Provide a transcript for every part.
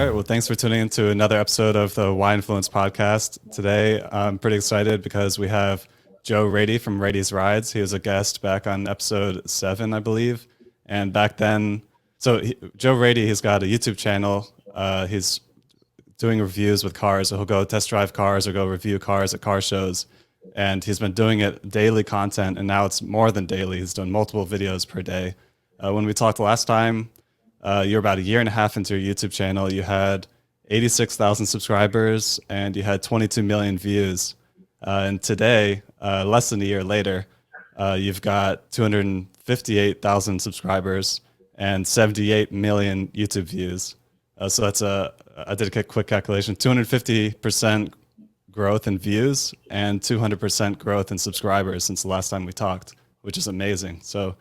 right. Well, thanks for tuning into another episode of the Why Influence podcast. Today, I'm pretty excited because we have Joe Rady from Rady's Rides. He was a guest back on episode 7, I believe. And back then, Joe Rady, he's got a YouTube channel. He's doing reviews with cars. So he'll go test drive cars or go review cars at car shows. And he's been doing it daily content, and now it's more than daily. He's done multiple videos per day. When we talked last time, you're about a year and a half into your YouTube channel. You had 86,000 subscribers and you had 22 million views. And today, less than a year later, you've got 258,000 subscribers and 78 million YouTube views. So that's I did a quick calculation, 250% growth in views and 200% growth in subscribers since the last time we talked, which is amazing. So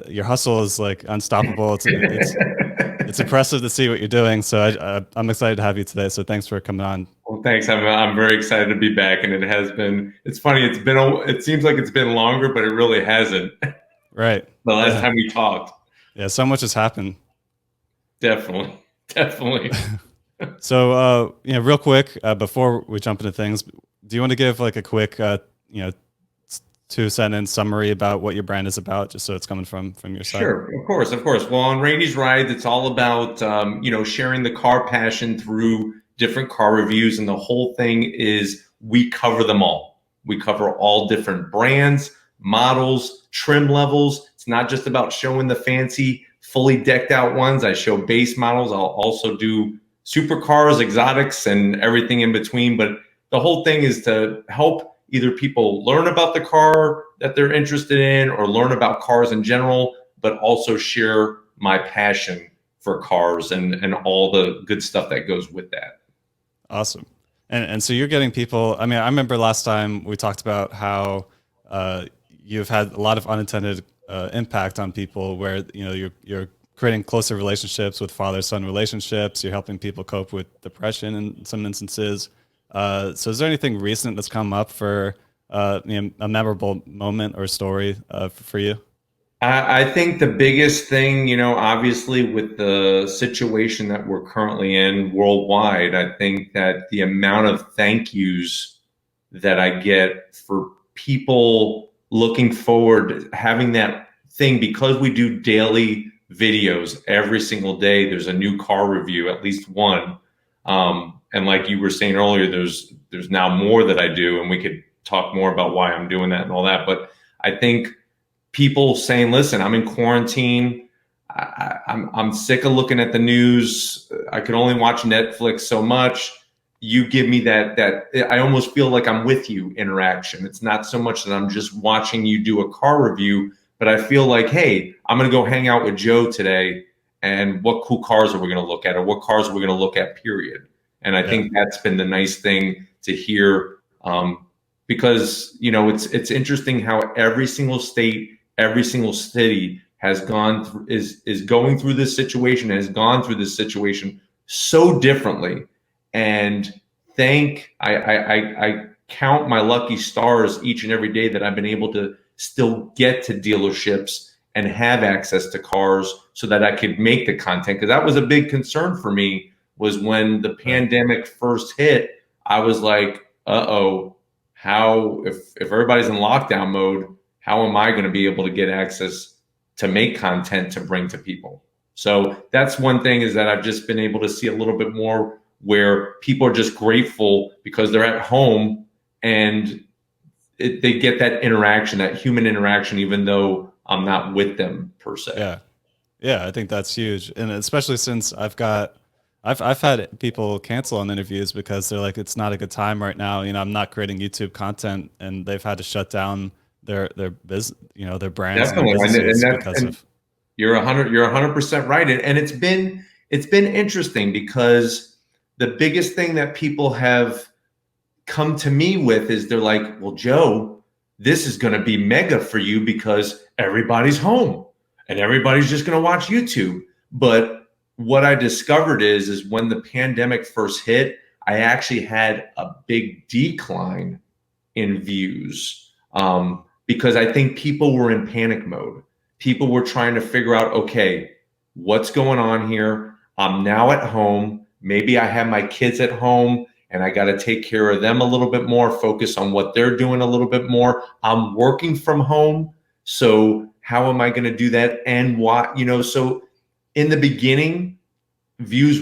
your hustle is like unstoppable. It's impressive to see what you're doing. So I'm excited to have you today. So thanks for coming on. Well, thanks. I'm very excited to be back, and it has been. It's funny. It seems like it's been longer, but it really hasn't. Right. The last time we talked. Yeah. So much has happened. Definitely. So real quick before we jump into things, do you want to give like a quick 2-sentence summary about what your brand is about, just so it's coming from your side? Sure, of course. Well, on Rady's Rides, it's all about sharing the car passion through different car reviews, and the whole thing is we cover them all. We cover all different brands, models, trim levels. It's not just about showing the fancy, fully decked out ones. I show base models. I'll also do supercars, exotics, and everything in between. But the whole thing is to help either people learn about the car that they're interested in or learn about cars in general, but also share my passion for cars and all the good stuff that goes with that. Awesome. And so you're getting people, I mean, I remember last time we talked about how you've had a lot of unintended impact on people where, you're creating closer relationships with father-son relationships. You're helping people cope with depression in some instances. So is there anything recent that's come up for a memorable moment or story for you? I think the biggest thing, obviously with the situation that we're currently in worldwide, I think that the amount of thank yous that I get for people looking forward, having that thing, because we do daily videos every single day, there's a new car review, at least one. And like you were saying earlier, there's now more that I do, and we could talk more about why I'm doing that and all that. But I think people saying, listen, I'm in quarantine. I'm sick of looking at the news. I can only watch Netflix so much. You give me that I almost feel like I'm with you interaction. It's not so much that I'm just watching you do a car review, but I feel like, hey, I'm going to go hang out with Joe today. And what cool cars are we going to look at, or what cars are we going to look at, period. And I think that's been the nice thing to hear, because, it's interesting how every single state, every single city has gone through, is going through this situation, has gone through this situation so differently. And I count my lucky stars each and every day that I've been able to still get to dealerships and have access to cars so that I could make the content. Because that was a big concern for me, was when the pandemic first hit, I was like, uh-oh, if everybody's in lockdown mode, how am I going to be able to get access to make content to bring to people? So that's one thing, is that I've just been able to see a little bit more where people are just grateful because they're at home and they get that interaction, that human interaction, even though I'm not with them per se. Yeah, I think that's huge. And especially since I've had people cancel on interviews because they're like, it's not a good time right now. I'm not creating YouTube content, and they've had to shut down their business, their brands. Definitely. You're 100% right. And it's been interesting, because the biggest thing that people have come to me with is they're like, well, Joe, this is going to be mega for you because everybody's home and everybody's just going to watch YouTube. But what I discovered is when the pandemic first hit, I actually had a big decline in views, because I think people were in panic mode. People were trying to figure out, okay, what's going on here? I'm now at home. maybe I have my kids at home and I got to take care of them a little bit more, focus on what they're doing a little bit more. I'm working from home. So how am I going to do that? And what, so in the beginning, views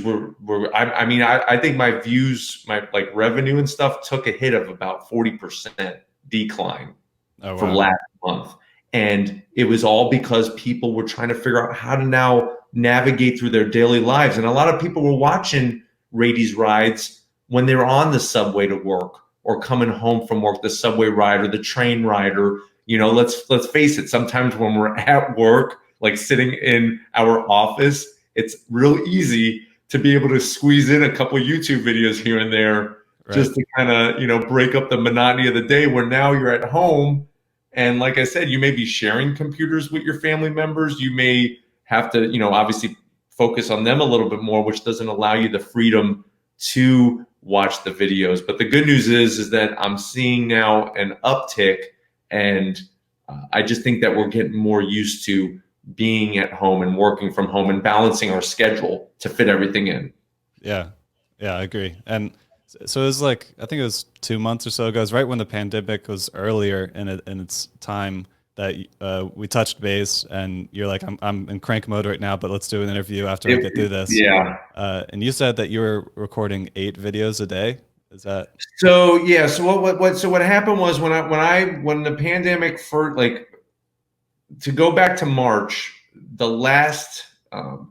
I mean, I think my views, my like revenue and stuff took a hit of about 40% decline Oh, from wow. last month. And it was all because people were trying to figure out how to now navigate through their daily lives. And a lot of people were watching Rady's rides when they were on the subway to work or coming home from work, the subway ride or the train ride, or, let's face it, sometimes when we're at work, like sitting in our office, it's real easy to be able to squeeze in a couple YouTube videos here and there, Right. just to kind of, break up the monotony of the day, where now you're at home. And like I said, you may be sharing computers with your family members. You may have to, obviously focus on them a little bit more, which doesn't allow you the freedom to watch the videos. But the good news is that I'm seeing now an uptick, and I just think that we're getting more used to being at home and working from home and balancing our schedule to fit everything in. Yeah. Yeah, I agree. And so it was like, I think it was 2 months or so ago. It was right when the pandemic was earlier in its time that we touched base, and you're like, I'm in crank mode right now, but let's do an interview after I get through this. Yeah. And you said that you were recording 8 videos a day. Is that? So yeah. So what happened was when the pandemic first, like, to go back to March, the last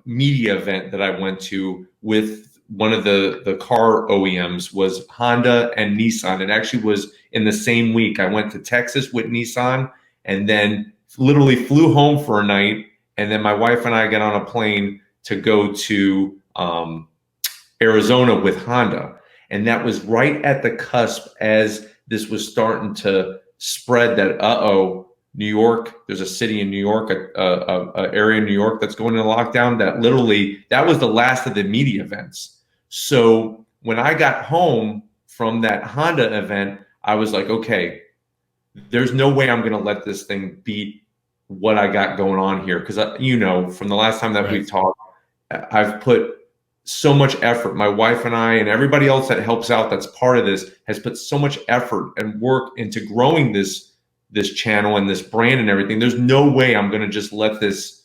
media event that I went to with one of the car OEMs was Honda and Nissan. It actually was in the same week. I went to Texas with Nissan, and then literally flew home for a night. And then my wife and I got on a plane to go to Arizona with Honda. And that was right at the cusp as this was starting to spread that, New York, there's a city in New York, a area in New York that's going into lockdown. That was the last of the media events. So when I got home from that Honda event, I was like, okay, there's no way I'm going to let this thing beat what I got going on here. Because, from the last time that Right. we've talked, I've put so much effort. My wife and I and everybody else that helps out, that's part of this, has put so much effort and work into growing this channel and this brand and everything. There's no way I'm going to just let this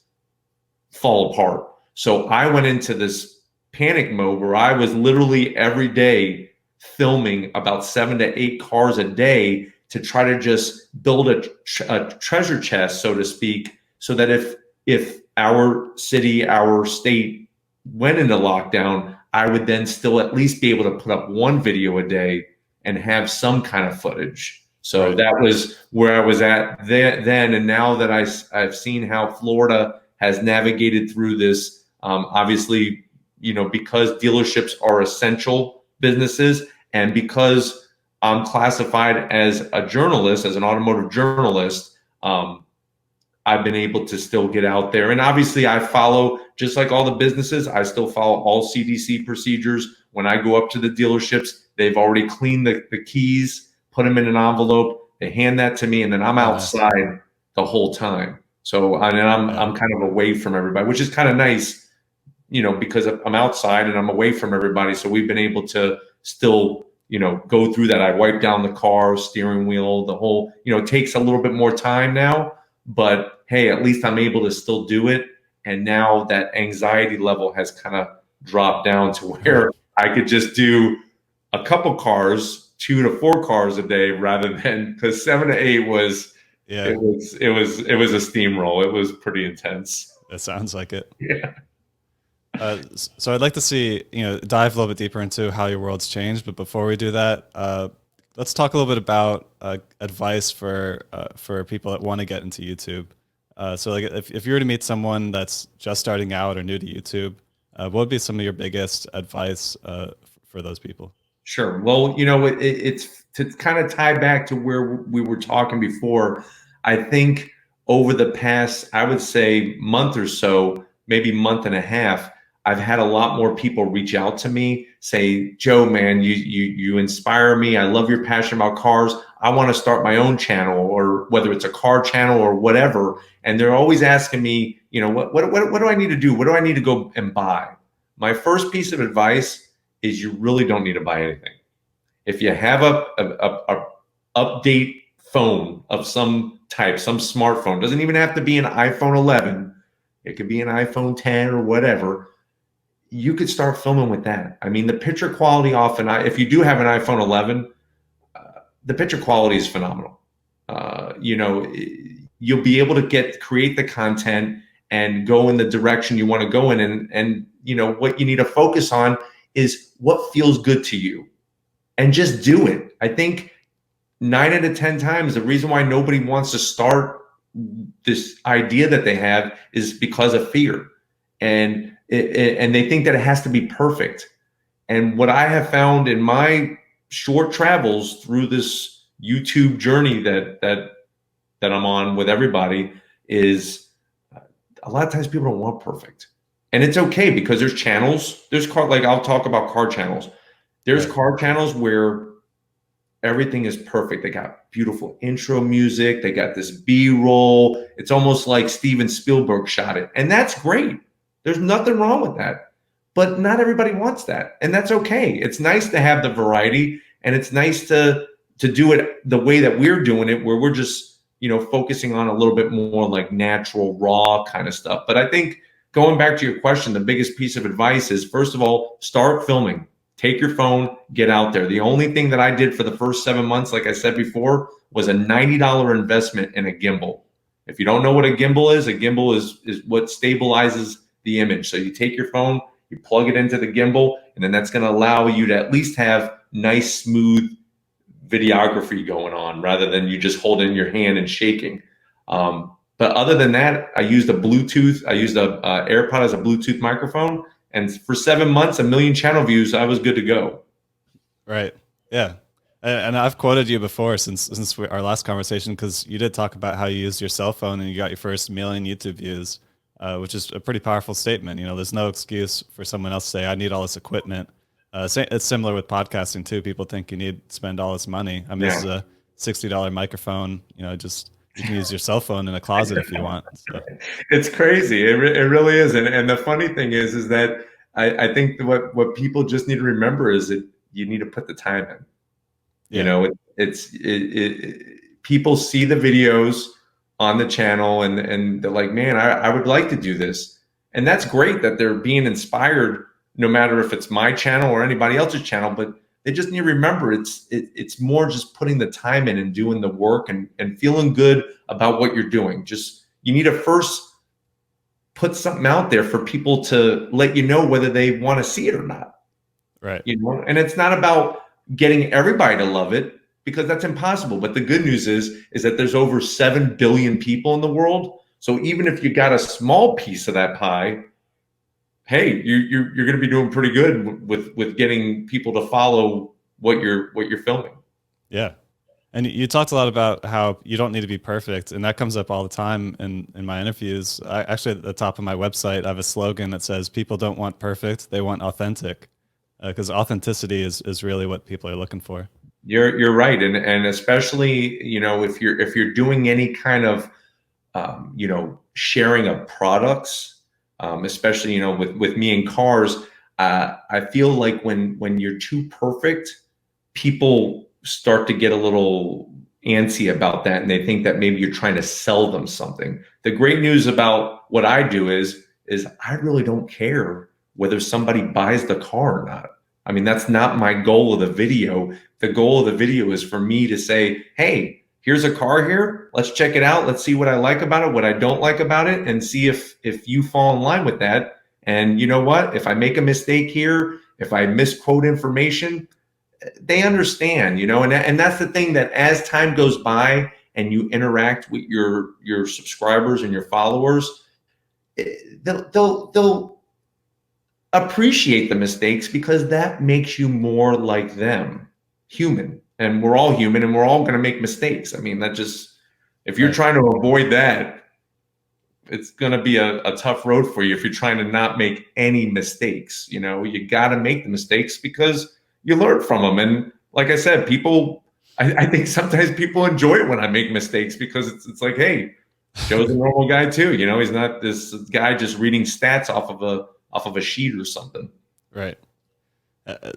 fall apart. So I went into this panic mode where I was literally every day filming about 7 to 8 cars a day to try to just build a treasure chest, so to speak, so that if our city, our state went into lockdown, I would then still at least be able to put up one video a day and have some kind of footage. So Right. that was where I was at then. And now that I've seen how Florida has navigated through this, obviously, because dealerships are essential businesses, and because I'm classified as a journalist, as an automotive journalist, I've been able to still get out there. And obviously I follow, just like all the businesses, I still follow all CDC procedures. When I go up to the dealerships, they've already cleaned the keys, put them in an envelope, they hand that to me, and then I'm outside the whole time. So I'm kind of away from everybody, which is kind of nice, because I'm outside and I'm away from everybody. So we've been able to still, go through that. I wipe down the car, steering wheel, the whole, it takes a little bit more time now, but hey, at least I'm able to still do it. And now that anxiety level has kind of dropped down to where I could just do a couple cars, 2 to 4 cars a day, rather than, because 7 to 8 was, it was a steamroll. It was pretty intense. It sounds like it. Yeah. So I'd like to see, dive a little bit deeper into how your world's changed. But before we do that, let's talk a little bit about advice for people that want to get into YouTube. So like if you were to meet someone that's just starting out or new to YouTube, what would be some of your biggest advice for those people? Sure. Well, it's to kind of tie back to where we were talking before. I think over the past, I would say, month or so, maybe month and a half, I've had a lot more people reach out to me, say, Joe, man, you inspire me. I love your passion about cars. I want to start my own channel, or whether it's a car channel or whatever. And they're always asking me, what do I need to do? What do I need to go and buy? My first piece of advice is you really don't need to buy anything. If you have a update phone of some type, some smartphone, doesn't even have to be an iPhone 11. It could be an iPhone 10 or whatever. You could start filming with that. I mean, the picture quality often, if you do have an iPhone 11, the picture quality is phenomenal. You know, you'll be able to create the content and go in the direction you want to go in. And you know, what you need to focus on is what feels good to you and just do it. I think 9 out of 10 times, the reason why nobody wants to start this idea that they have is because of fear. And they think that it has to be perfect. And what I have found in my short travels through this YouTube journey that I'm on with everybody is a lot of times people don't want perfect. And it's okay because there's channels, like I'll talk about car channels. There's car channels where everything is perfect. They got beautiful intro music. They got this B-roll. It's almost like Steven Spielberg shot it. And that's great. There's nothing wrong with that. But not everybody wants that. And that's okay. It's nice to have the variety, and it's nice to do it the way that we're doing it, where we're just, you know, focusing on a little bit more like natural, raw kind of stuff. But I think going back to your question, the biggest piece of advice is, first of all, start filming. Take your phone, get out there. The only thing that I did for the first 7 months, like I said before, was a $90 investment in a gimbal. If you don't know what a gimbal is what stabilizes the image. So you take your phone, you plug it into the gimbal, and then that's going to allow you to at least have nice, smooth videography going on rather than you just hold it in your hand and shaking. But other than that, I used a Bluetooth. I used a AirPod as a Bluetooth microphone. And for 7 months, 1 million channel views, I was good to go. Right. Yeah. And I've quoted you before since our last conversation, because you did talk about how you used your cell phone and you got your first 1 million YouTube views, which is a pretty powerful statement. You know, there's no excuse for someone else to say, I need all this equipment. It's similar with podcasting too. People think you need to spend all this money. I mean, this is a $60 microphone. You know, just you can use your cell phone in a closet if you want. So. It's crazy. It really is. And the funny thing is that I think what people just need to remember is that you need to put the time in. Yeah. You know, people see the videos on the channel and they're like, man, I would like to do this. And that's great that they're being inspired, no matter if it's my channel or anybody else's channel, but they just need to remember it's more just putting the time in and doing the work and feeling good about what you're doing. Just, you need to first put something out there for people to let you know whether they want to see it or not. Right. You know, and it's not about getting everybody to love it, because that's impossible. But the good news is that there's over 7 billion people in the world. So even if you got a small piece of that pie, hey, you're going to be doing pretty good with getting people to follow what you're filming. Yeah. And you talked a lot about how you don't need to be perfect, and that comes up all the time in my interviews. Actually, at the top of my website, I have a slogan that says, people don't want perfect, they want authentic, because authenticity is really what people are looking for. You're right. And especially, you know, if you're doing any kind of, you know, sharing of products, especially, you know, with me in cars, I feel like when you're too perfect, people start to get a little antsy about that, and they think that maybe you're trying to sell them something. The great news about what I do is I really don't care whether somebody buys the car or not. I mean, that's not my goal of the video. The goal of the video is for me to say, hey, here's a car here. Let's check it out. Let's see what I like about it, what I don't like about it, and see if you fall in line with that. And you know what? If I make a mistake here, if I misquote information, they understand, you know, and that's the thing, that as time goes by and you interact with your subscribers and your followers, they'll appreciate the mistakes, because that makes you more like them, human. And we're all human, and we're all going to make mistakes. I mean, that just, if you're trying to avoid that, it's going to be a tough road for you if you're trying to not make any mistakes. You know, you got to make the mistakes because you learn from them. And like I said, I think sometimes people enjoy it when I make mistakes, because it's like, hey, Joe's a normal guy too. You know, he's not this guy just reading stats off of a sheet or something. Right.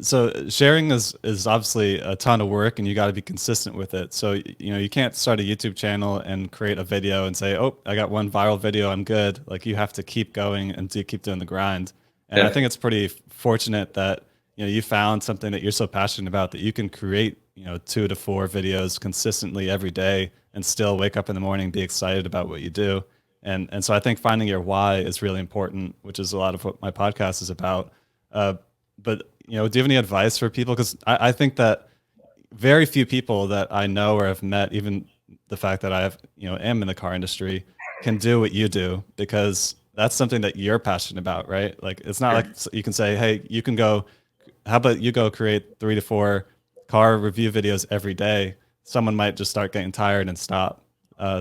So sharing is obviously a ton of work, and you got to be consistent with it. So you can't start a YouTube channel and create a video and say, "Oh, I got one viral video, I'm good." Like you have to keep going and keep doing the grind. And I think it's pretty fortunate that you found something that you're so passionate about that you can create 2 to 4 videos consistently every day and still wake up in the morning, be excited about what you do. And so I think finding your why is really important, which is a lot of what my podcast is about. But do you have any advice for people? Because I think that very few people that I know or have met, even the fact that I have, am in the car industry, can do what you do because that's something that you're passionate about, right? Like it's not like you can say, hey, you can go. How about you go create 3 to 4 car review videos every day? Someone might just start getting tired and stop.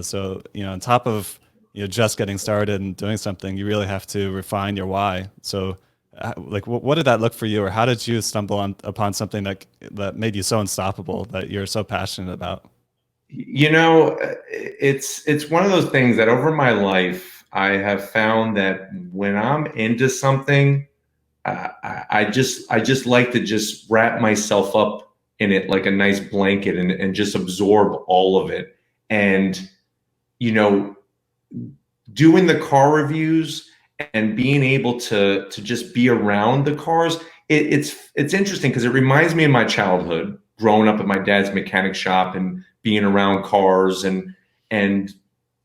So on top of just getting started and doing something, you really have to refine your why. So like what did that look for you, or how did you stumble upon something that made you so unstoppable that you're so passionate about? It's one of those things that over my life I have found that when I'm into something, I just like to just wrap myself up in it like a nice blanket and just absorb all of it. And you know, doing the car reviews and being able to just be around the cars, it's interesting because it reminds me of my childhood, growing up at my dad's mechanic shop and being around cars, and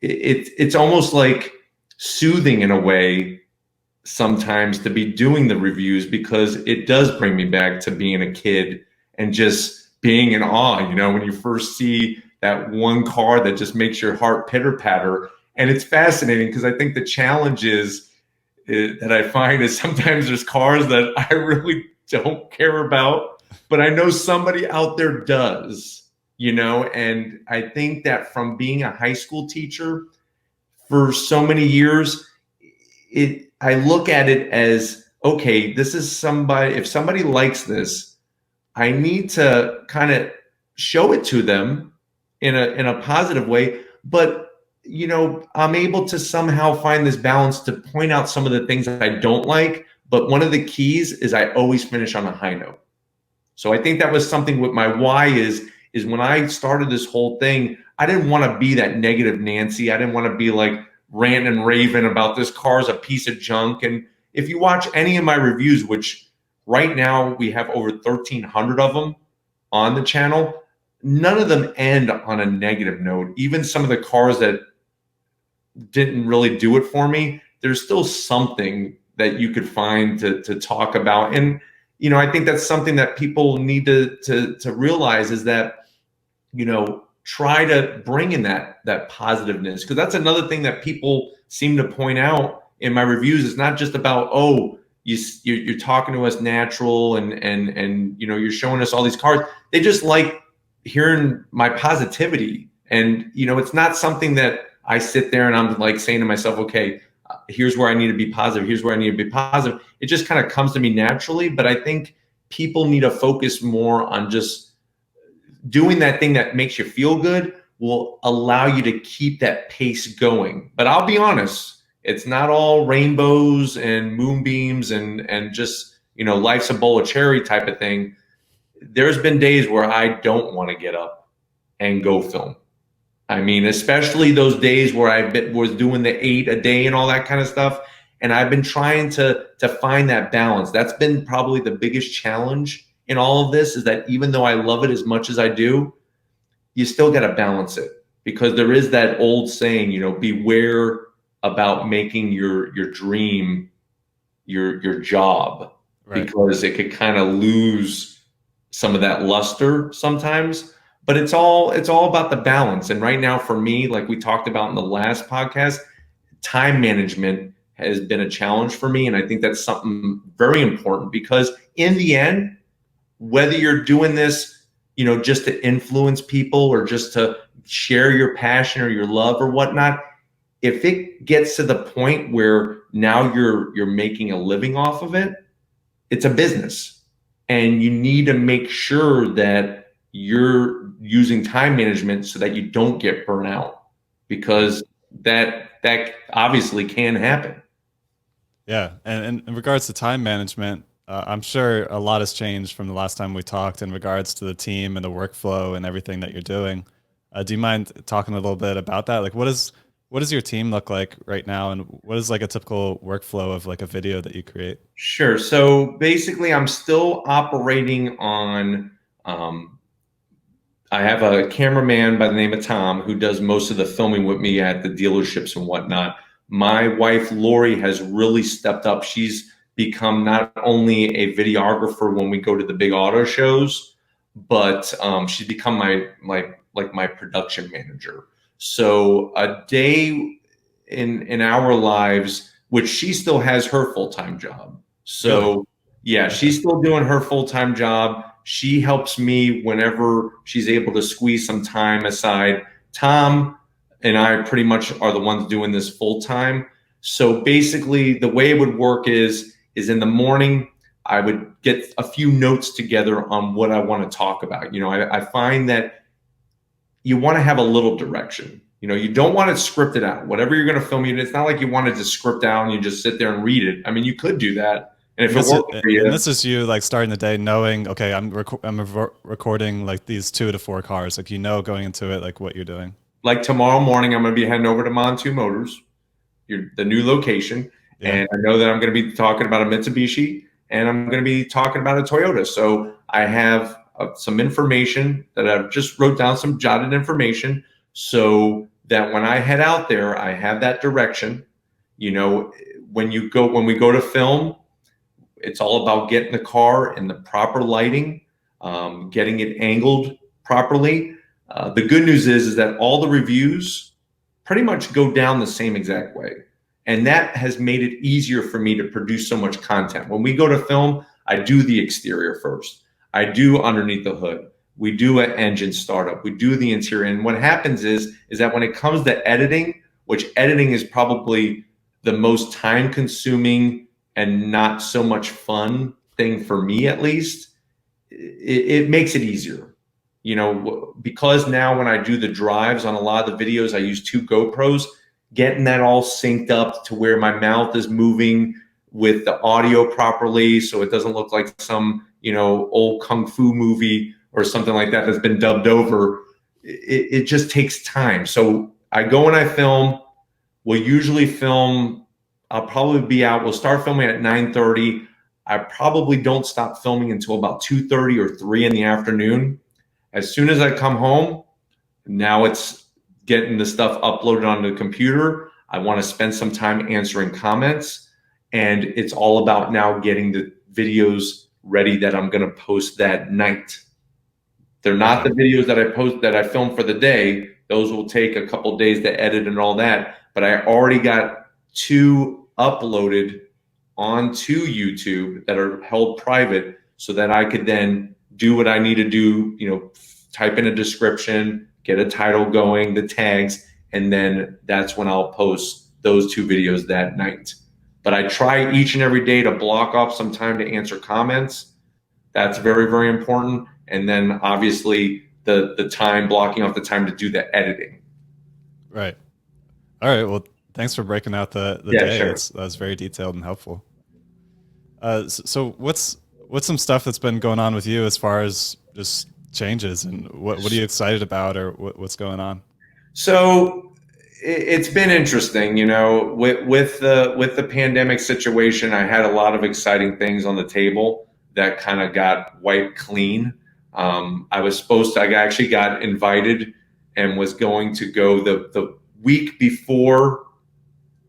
it's almost like soothing in a way sometimes to be doing the reviews because it does bring me back to being a kid and just being in awe, when you first see that one car that just makes your heart pitter patter. And it's fascinating because I think the challenge is that I find is sometimes there's cars that I really don't care about, but I know somebody out there does, and I think that from being a high school teacher for so many years, I look at it as, okay, this is somebody, if somebody likes this, I need to kind of show it to them in a positive way. But I'm able to somehow find this balance to point out some of the things that I don't like. But one of the keys is I always finish on a high note. So I think that was something with my why is when I started this whole thing, I didn't want to be that negative Nancy. I didn't want to be like ranting and raving about this car's a piece of junk. And if you watch any of my reviews, which right now we have over 1,300 of them on the channel, none of them end on a negative note. Even some of the cars that didn't really do it for me, there's still something that you could find to talk about. And I think that's something that people need to realize is that try to bring in that positiveness, because that's another thing that people seem to point out in my reviews. It's not just about, oh, you're talking to us natural and you're showing us all these cars. They just like hearing my positivity. And it's not something that I sit there and I'm like saying to myself, okay, here's where I need to be positive, here's where I need to be positive. It just kind of comes to me naturally. But I think people need to focus more on just doing that thing that makes you feel good will allow you to keep that pace going. But I'll be honest, it's not all rainbows and moonbeams and just, life's a bowl of cherry type of thing. There's been days where I don't want to get up and go film. I mean, especially those days where was doing the 8 a day and all that kind of stuff. And I've been trying to find that balance. That's been probably the biggest challenge in all of this, is that even though I love it as much as I do, you still got to balance it, because there is that old saying, beware about making your dream your job, Right. because it could kind of lose some of that luster sometimes. But it's all about the balance. And right now for me, like we talked about in the last podcast, time management has been a challenge for me. And I think that's something very important, because in the end, whether you're doing this, just to influence people or just to share your passion or your love or whatnot, if it gets to the point where now you're making a living off of it, it's a business. And you need to make sure that you're using time management so that you don't get burnt out, because that obviously can happen. Yeah, and in regards to time management, I'm sure a lot has changed from the last time we talked in regards to the team and the workflow and everything that you're doing. Do you mind talking a little bit about that? Like, what does your team look like right now, and what is like a typical workflow of like a video that you create? Sure. So basically, I'm still operating on. Um, I have a cameraman by the name of Tom who does most of the filming with me at the dealerships and whatnot. My wife, Lori, has really stepped up. She's become not only a videographer when we go to the big auto shows, but she's become my production manager. So a day in our lives, which she still has her full-time job. Really? So yeah, Okay. she's still doing her full-time job. She helps me whenever she's able to squeeze some time aside. Tom and I pretty much are the ones doing this full time. So basically, the way it would work is in the morning, I would get a few notes together on what I want to talk about. I find that you want to have a little direction. You don't want it scripted out. Whatever you're going to film, it's not like you want it to script out and you just sit there and read it. I mean, you could do that, and if And it works for you. this is you like starting the day knowing, okay, recording like these 2 to 4 cars, like going into it like what you're doing. Like tomorrow morning, I'm going to be heading over to Montu Motors, the new location, Yeah. and I know that I'm going to be talking about a Mitsubishi and I'm going to be talking about a Toyota. So I have some information that I've just wrote down, some jotted information, so that when I head out there, I have that direction. You know, when we go to film, it's all about getting the car in the proper lighting, getting it angled properly. The good news is that all the reviews pretty much go down the same exact way. And that has made it easier for me to produce so much content. When we go to film, I do the exterior first. I do underneath the hood. We do an engine startup. We do the interior. And what happens is that when it comes to editing, which editing is probably the most time consuming and not so much fun thing for me, at least, it makes it easier. Because now when I do the drives on a lot of the videos, I use 2 GoPros, getting that all synced up to where my mouth is moving with the audio properly, so it doesn't look like some old kung fu movie or something like that that's been dubbed over. It just takes time. So I go and I film. We'll usually film. I'll probably be out. We'll start filming at 9:30. I probably don't stop filming until about 2:30 or 3 in the afternoon. As soon as I come home, now it's getting the stuff uploaded onto the computer. I want to spend some time answering comments, and it's all about now getting the videos ready that I'm going to post that night. They're not Okay. the videos that I filmed for the day. Those will take a couple days to edit and all that. But I already got 2 uploaded onto YouTube that are held private, so that I could then do what I need to do, type in a description, get a title going, the tags, and then that's when I'll post those 2 videos that night. But I try each and every day to block off some time to answer comments. That's very, very important. And then obviously the time, blocking off the time to do the editing. Right. All right. Well, thanks for breaking out the Yeah, day. sure. That was very detailed and helpful. So what's some stuff that's been going on with you as far as just changes, and what are you excited about, or what's going on? So it's been interesting, with the pandemic situation. I had a lot of exciting things on the table that kind of got wiped clean. I actually got invited and was going to go the week before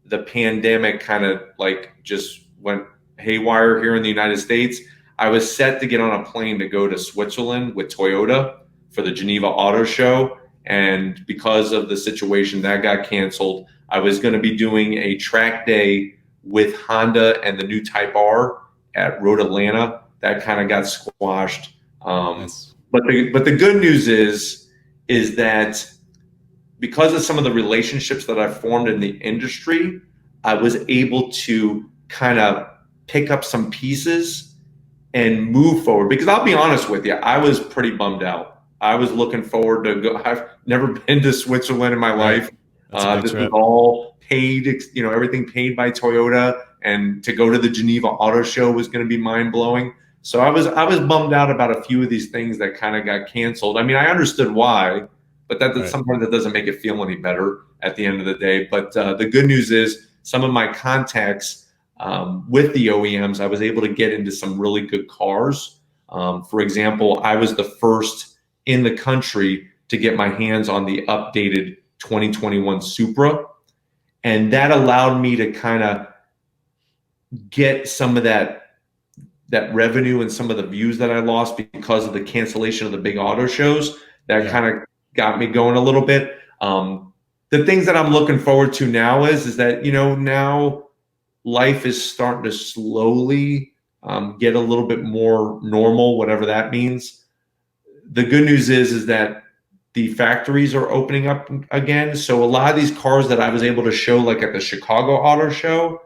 the pandemic kind of like just went haywire here in the United States. I was set to get on a plane to go to Switzerland with Toyota for the Geneva Auto Show. And because of the situation, that got canceled. I was going to be doing a track day with Honda and the new Type R at Road Atlanta. That kind of got squashed. Nice. But the good news is that because of some of the relationships that I formed in the industry, I was able to kind of pick up some pieces and move forward. Because I'll be honest with you, I was pretty bummed out. I was looking forward to go. I've never been to Switzerland in my Right. life. That's a big This was trip. all paid, everything paid by Toyota. and to go to the Geneva Auto Show was going to be mind blowing. So I was bummed out about a few of these things that kind of got canceled. I mean, I understood why, but sometimes that doesn't make it feel any better at the end of the day. But the good news is some of my contacts with the OEMs, I was able to get into some really good cars. For example, I was the first in the country to get my hands on the updated 2021 Supra. And that allowed me to kind of get some of that revenue and some of the views that I lost because of the cancellation of the big auto shows. That kind of got me going a little bit. The things that I'm looking forward to now is that, now life is starting to slowly get a little bit more normal, whatever that means. The good news is that the factories are opening up again. So a lot of these cars that I was able to show, like at the Chicago Auto Show,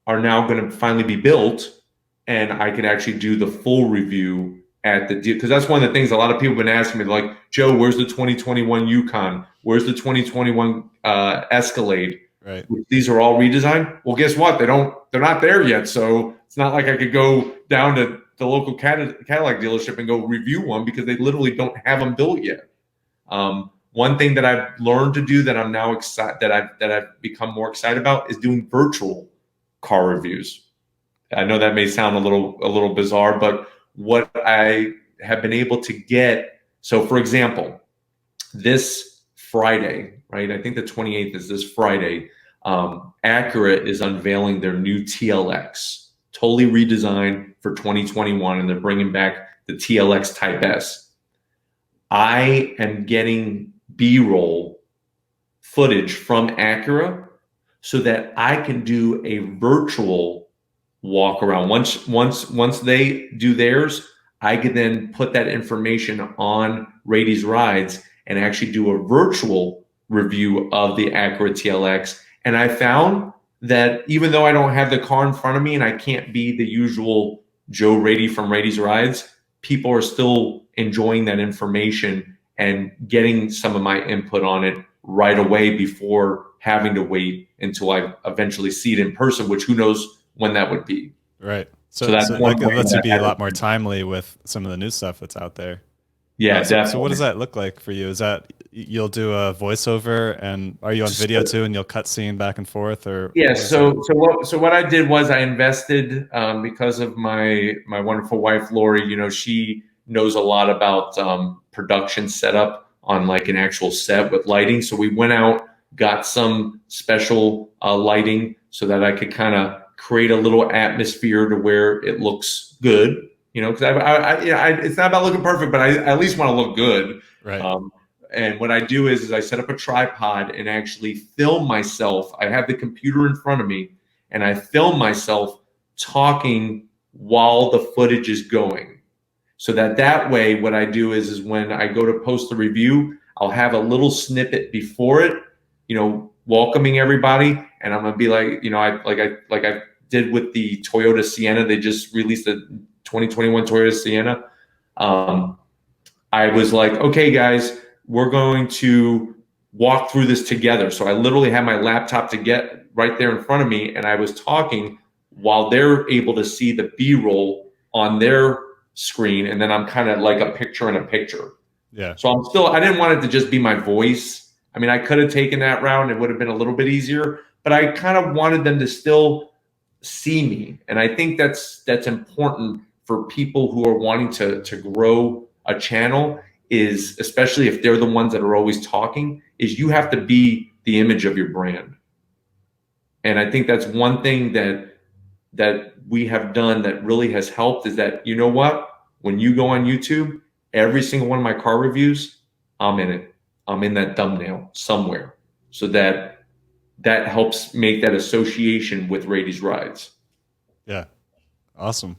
are now going to finally be built, and I can actually do the full review at the deal. Because that's one of the things a lot of people have been asking me, like, Joe, where's the 2021 Yukon? Where's the 2021 Escalade? Right. These are all redesigned. Well, guess what? They're not there yet. So it's not like I could go down to the local Cadillac dealership and go review one, because they literally don't have them built yet. One thing that I've learned to do that I'm now excited, that I've become more excited about, is doing virtual car reviews. I know that may sound a little bizarre, but what I have been able to get. So, for example, this Friday, right? I think the 28th is this Friday. Acura is unveiling their new TLX, totally redesigned for 2021, and they're bringing back the TLX Type S. I am getting B-roll footage from Acura so that I can do a virtual walk around. Once they do theirs, I could then put that information on Rady's Rides and actually do a virtual review of the Acura TLX. And I found that even though I don't have the car in front of me and I can't be the usual Joe Rady from Rady's Rides, people are still enjoying that information and getting some of my input on it right away before having to wait until I eventually see it in person, which who knows when that would be. Right. So that's like it lets you be a lot more timely with some of the new stuff that's out there. Yeah, definitely. So what does that look like for you? Is that you'll do a voiceover, and are you on video too, and you'll cut scene back and forth, or? Yeah. So what I did was I invested because of my wonderful wife Lori. She knows a lot about production setup on like an actual set with lighting. So we went out, got some special lighting so that I could kind of create a little atmosphere to where it looks good. Because it's not about looking perfect, but I at least want to look good. Right. And what I do is I set up a tripod and actually film myself. I have the computer in front of me, and I film myself talking while the footage is going. So that way, what I do is when I go to post the review, I'll have a little snippet before it, welcoming everybody, and I'm gonna be like, I did with the Toyota Sienna. They just released the 2021 Toyota Sienna. I was like, okay, guys, we're going to walk through this together. So I literally had my laptop to get right there in front of me, and I was talking while they're able to see the B-roll on their screen, and then I'm kind of like a picture in a picture. Yeah. So I didn't want it to just be my voice. I mean, I could have taken that route and it would have been a little bit easier, but I kind of wanted them to still see me. And I think that's important for people who are wanting to grow a channel, is especially if they're the ones that are always talking, is you have to be the image of your brand. And I think that's one thing that we have done that really has helped, is that, you know what, when you go on YouTube, every single one of my car reviews, I'm in it. I'm in that thumbnail somewhere, so that helps make that association with Rady's Rides. Yeah. Awesome.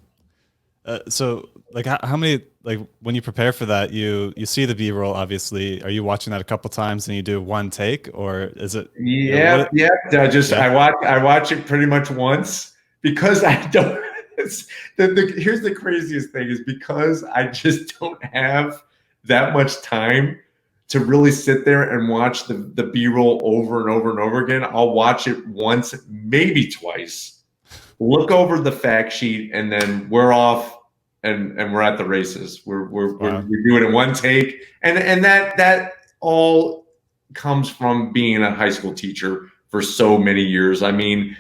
So like how many, like when you prepare for that, you see the B-roll, obviously, are you watching that a couple times and you do one take, or is it? Yeah. I watch it pretty much once, because I don't, here's the craziest thing, is because I just don't have that much time to really sit there and watch the B-roll over and over and over again. I'll watch it once, maybe twice, look over the fact sheet, and then we're off and we're at the races. We do it in one take. And that all comes from being a high school teacher for so many years. I mean,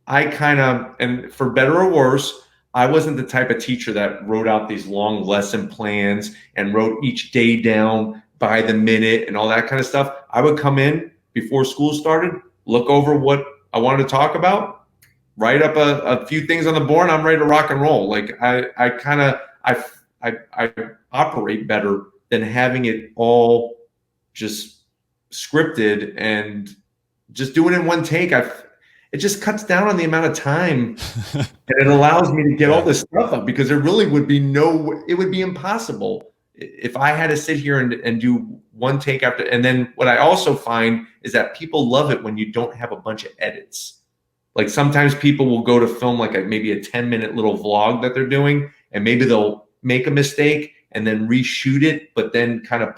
I kind of, and for better or worse, I wasn't the type of teacher that wrote out these long lesson plans and wrote each day down by the minute and all that kind of stuff. I would come in before school started, look over what I wanted to talk about, write up a few things on the board, and I'm ready to rock and roll. Like I operate better than having it all just scripted and just doing it in one take. It just cuts down on the amount of time and it allows me to get all this stuff up, because there really would be it would be impossible if I had to sit here and do one take after. And then what I also find is that people love it when you don't have a bunch of edits. Like sometimes people will go to film like maybe a 10-minute little vlog that they're doing, and maybe they'll make a mistake and then reshoot it, but then kind of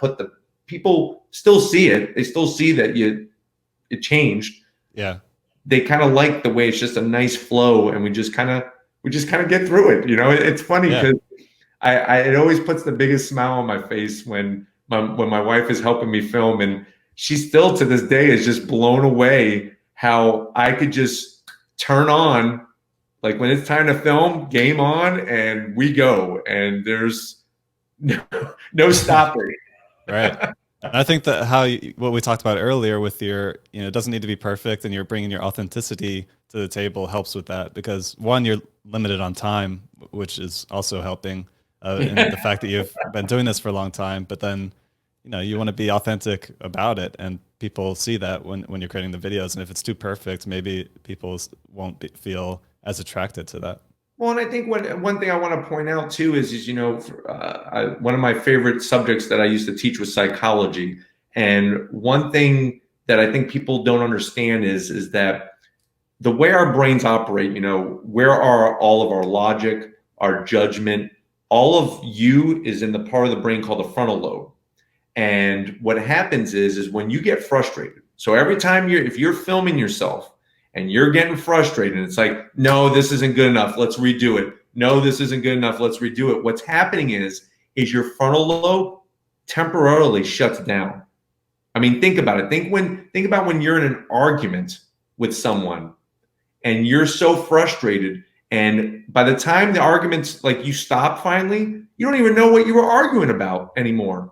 people still see it. They still see that it changed. Yeah. They kind of like the way it's just a nice flow, and we just kind of get through it. It's funny because it always puts the biggest smile on my face when my wife is helping me film, and she still to this day is just blown away how I could just turn on, like when it's time to film, game on, and we go, and there's no stopping. Right. I think that what we talked about earlier with your, it doesn't need to be perfect, and you're bringing your authenticity to the table helps with that, because one, you're limited on time, which is also helping, and the fact that you've been doing this for a long time, but then, you want to be authentic about it, and people see that when you're creating the videos. And if it's too perfect, maybe people won't feel as attracted to that. Well, and I think one thing I want to point out too is one of my favorite subjects that I used to teach was psychology. And one thing that I think people don't understand is that the way our brains operate, where are all of our logic, our judgment, all of you is in the part of the brain called the frontal lobe. And what happens is when you get frustrated, so every time if you're filming yourself and you're getting frustrated, and it's like, no, this isn't good enough, let's redo it. No, this isn't good enough, let's redo it. What's happening is your frontal lobe temporarily shuts down. I mean, think about it. Think about when you're in an argument with someone and you're so frustrated, and by the time the argument's like you stop finally, you don't even know what you were arguing about anymore.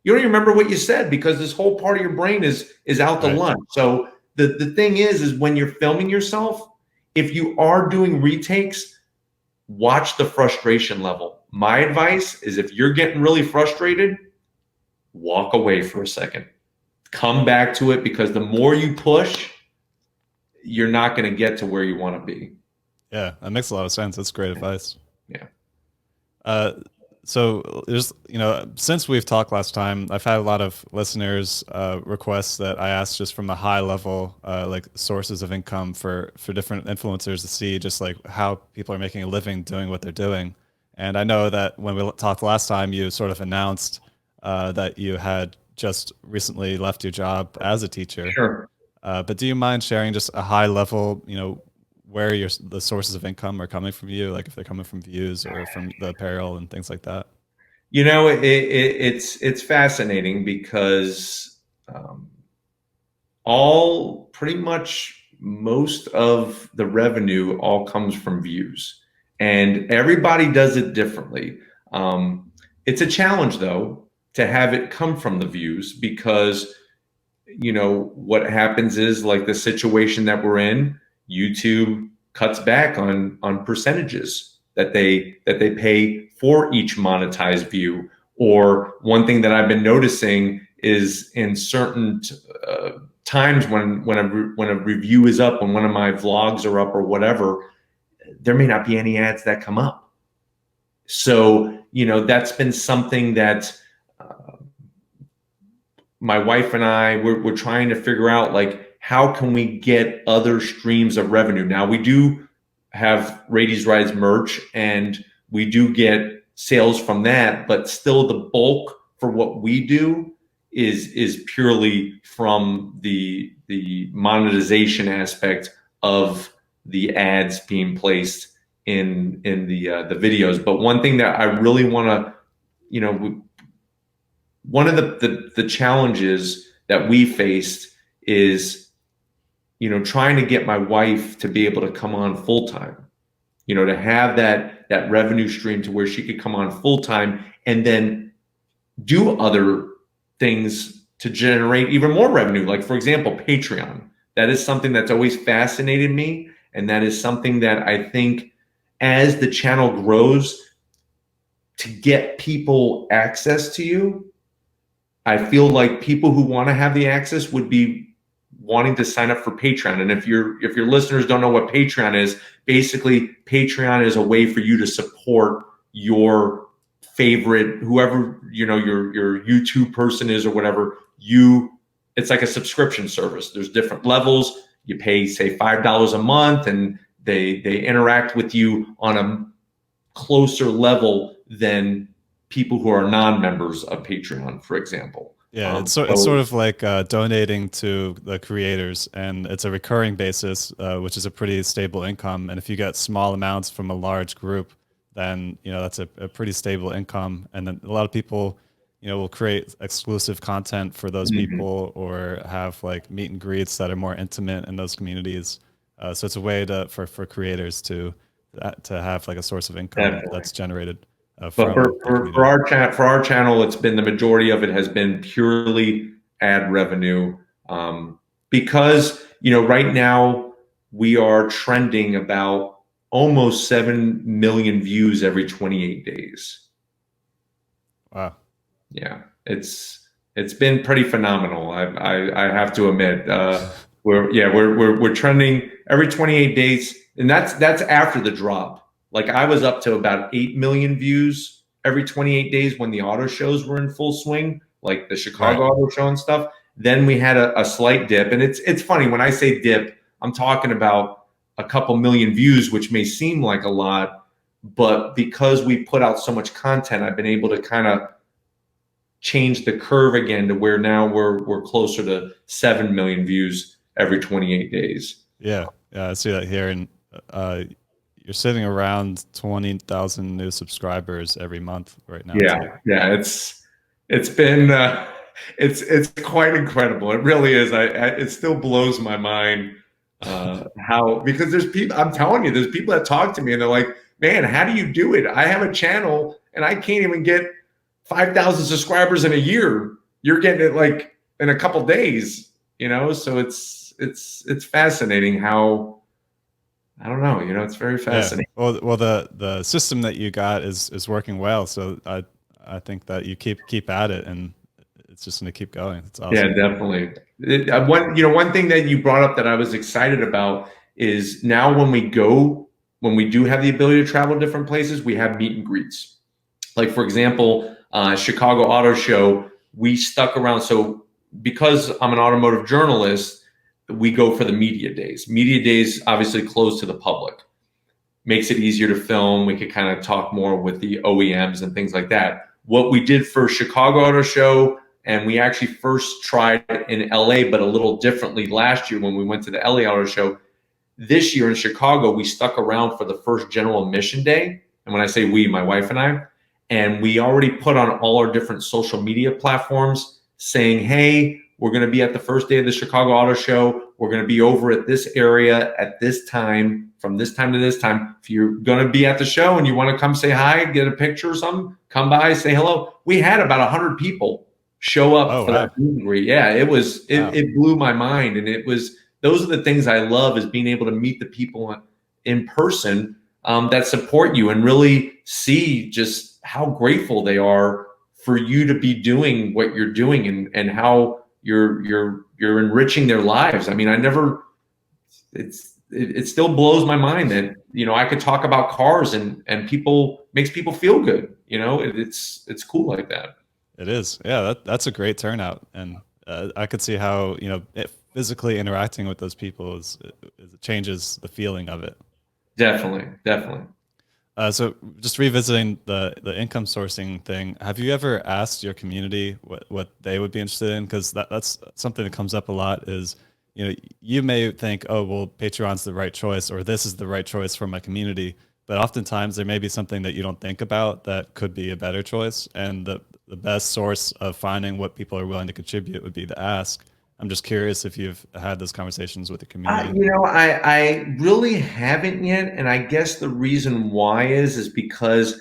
You don't even remember what you said, because this whole part of your brain is out to lunch. So the thing is when you're filming yourself, if you are doing retakes, watch the frustration level. My advice is, if you're getting really frustrated, walk away for a second. Come back to it, because the more you push, you're not going to get to where you want to be. Yeah, that makes a lot of sense. That's great advice. Yeah. So there's, since we've talked last time, I've had a lot of listeners requests that I asked just from a high level, like sources of income for different influencers to see just like how people are making a living doing what they're doing. And I know that when we talked last time, you sort of announced that you had just recently left your job as a teacher. Sure. But do you mind sharing just a high level, where the sources of income are coming from you, like if they're coming from views or from the apparel and things like that? It's fascinating, because pretty much most of the revenue all comes from views, and everybody does it differently. It's a challenge though to have it come from the views, because what happens is, like the situation that we're in, YouTube cuts back on percentages that they pay for each monetized view. Or one thing that I've been noticing is in certain times when a review is up, when one of my vlogs are up or whatever, there may not be any ads that come up. So that's been something that my wife and I we're trying to figure out, like, how can we get other streams of revenue? Now, we do have Rady's Rides merch, and we do get sales from that, but still the bulk for what we do is purely from the monetization aspect of the ads being placed in the videos. But one thing that I really want to, one of the challenges that we faced is, trying to get my wife to be able to come on full time, to have that revenue stream to where she could come on full time and then do other things to generate even more revenue. Like, for example, Patreon. That is something that's always fascinated me. And that is something that I think as the channel grows, to get people access to you, I feel like people who want to have the access would be wanting to sign up for Patreon. And if your listeners don't know what Patreon is, basically Patreon is a way for you to support your favorite, whoever, your YouTube person is or whatever. It's like a subscription service. There's different levels. You pay, say, $5 a month, and they interact with you on a closer level than people who are non-members of Patreon, for example. Yeah, it's sort of like donating to the creators, and it's a recurring basis, which is a pretty stable income. And if you get small amounts from a large group, then that's a pretty stable income. And then a lot of people, will create exclusive content for those people, or have like meet and greets that are more intimate in those communities. So it's a way for creators to have like a source of income that's generated. But for our channel, it's been, the majority of it has been purely ad revenue, because right now we are trending about almost 7 million views every 28 days. Wow. Yeah, it's been pretty phenomenal. I have to admit, we're trending every 28 days, and that's after the drop. Like, I was up to about 8 million views every 28 days when the auto shows were in full swing, like the Chicago Auto Show and stuff. Then we had a slight dip. And it's funny, when I say dip, I'm talking about a couple million views, which may seem like a lot, but because we put out so much content, I've been able to kind of change the curve again to where now we're closer to 7 million views every 28 days. Yeah, I see that here. And you're sitting around 20,000 new subscribers every month right now. Yeah, it's been it's quite incredible. It really is. It still blows my mind how, because there's people, I'm telling you, there's people that talk to me and they're like, man, how do you do it? I have a channel and I can't even get 5,000 subscribers in a year. You're getting it like in a couple days, so it's fascinating how, I don't know, it's very fascinating. Yeah. Well, the system that you got is working well, so I think that you keep at it, and it's just going to keep going. It's awesome. Yeah, definitely. One thing that you brought up that I was excited about is now when we do have the ability to travel to different places, we have meet and greets. Like, for example, Chicago Auto Show, we stuck around. So because I'm an automotive journalist, we go for the media days. Media days obviously closed to the public. Makes it easier to film. We could kind of talk more with the OEMs and things like that. What we did for Chicago Auto Show, and we actually first tried in LA, but a little differently last year when we went to the LA Auto Show. This year in Chicago, we stuck around for the first general admission day. And when I say we, my wife and I, and we already put on all our different social media platforms saying, hey, we're going to be at the first day of the Chicago Auto Show. We're going to be over at this area at this time, from this time to this time. If you're going to be at the show and you want to come say hi, get a picture or something, come by, say hello. We had about 100 people show up for that meet and greet. Yeah, it blew my mind. And those are the things I love, is being able to meet the people in person that support you and really see just how grateful they are for you to be doing what you're doing, and how you're enriching their lives. I mean, it still blows my mind that, I could talk about cars and makes people feel good. It's cool like that. It is. Yeah, that's a great turnout. And I could see how, physically interacting with those people it changes the feeling of it. Definitely. So just revisiting the income sourcing thing, have you ever asked your community what they would be interested in? Because that's something that comes up a lot is, you may think, oh, well, Patreon's the right choice, or this is the right choice for my community. But oftentimes there may be something that you don't think about that could be a better choice. And the best source of finding what people are willing to contribute would be to ask. I'm just curious if you've had those conversations with the community. I really haven't yet, and I guess the reason why is because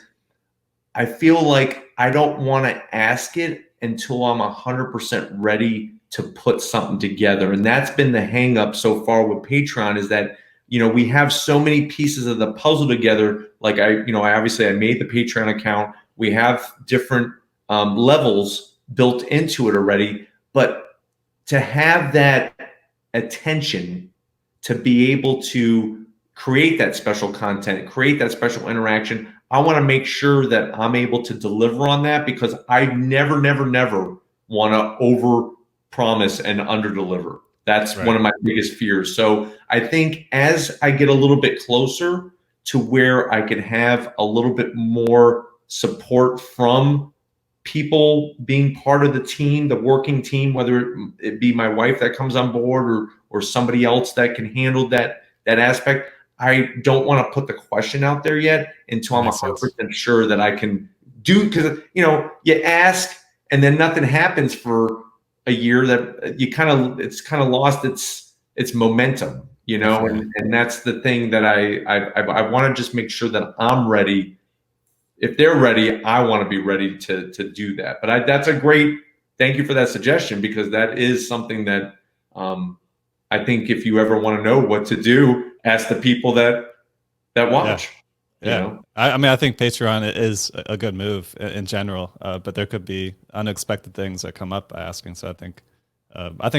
I feel like I don't want to ask it until I'm 100% ready to put something together. And that's been the hang up so far with Patreon is that, we have so many pieces of the puzzle together. Like I made the Patreon account. We have different levels built into it already, but to have that attention to be able to create that special content, create that special interaction, I want to make sure that I'm able to deliver on that because I never, never, never want to over promise and under deliver. That's one Right. of my biggest fears. So I think as I get a little bit closer to where I can have a little bit more support from people being part of the team, the working team, whether it be my wife that comes on board or somebody else that can handle that aspect. I don't want to put the question out there yet until That I'm makes sense. 100% sure that I can do, because you ask and then nothing happens for a year, that it's kind of lost its momentum, Definitely. and that's the thing that I want to just make sure that I'm ready. If they're ready, I want to be ready to do that. But that's a great, thank you for that suggestion, because that is something that I think if you ever want to know what to do, ask the people that Yeah. watch. You Yeah. know, I mean, I think Patreon is a good move in general, but there could be unexpected things that come up by asking. So I think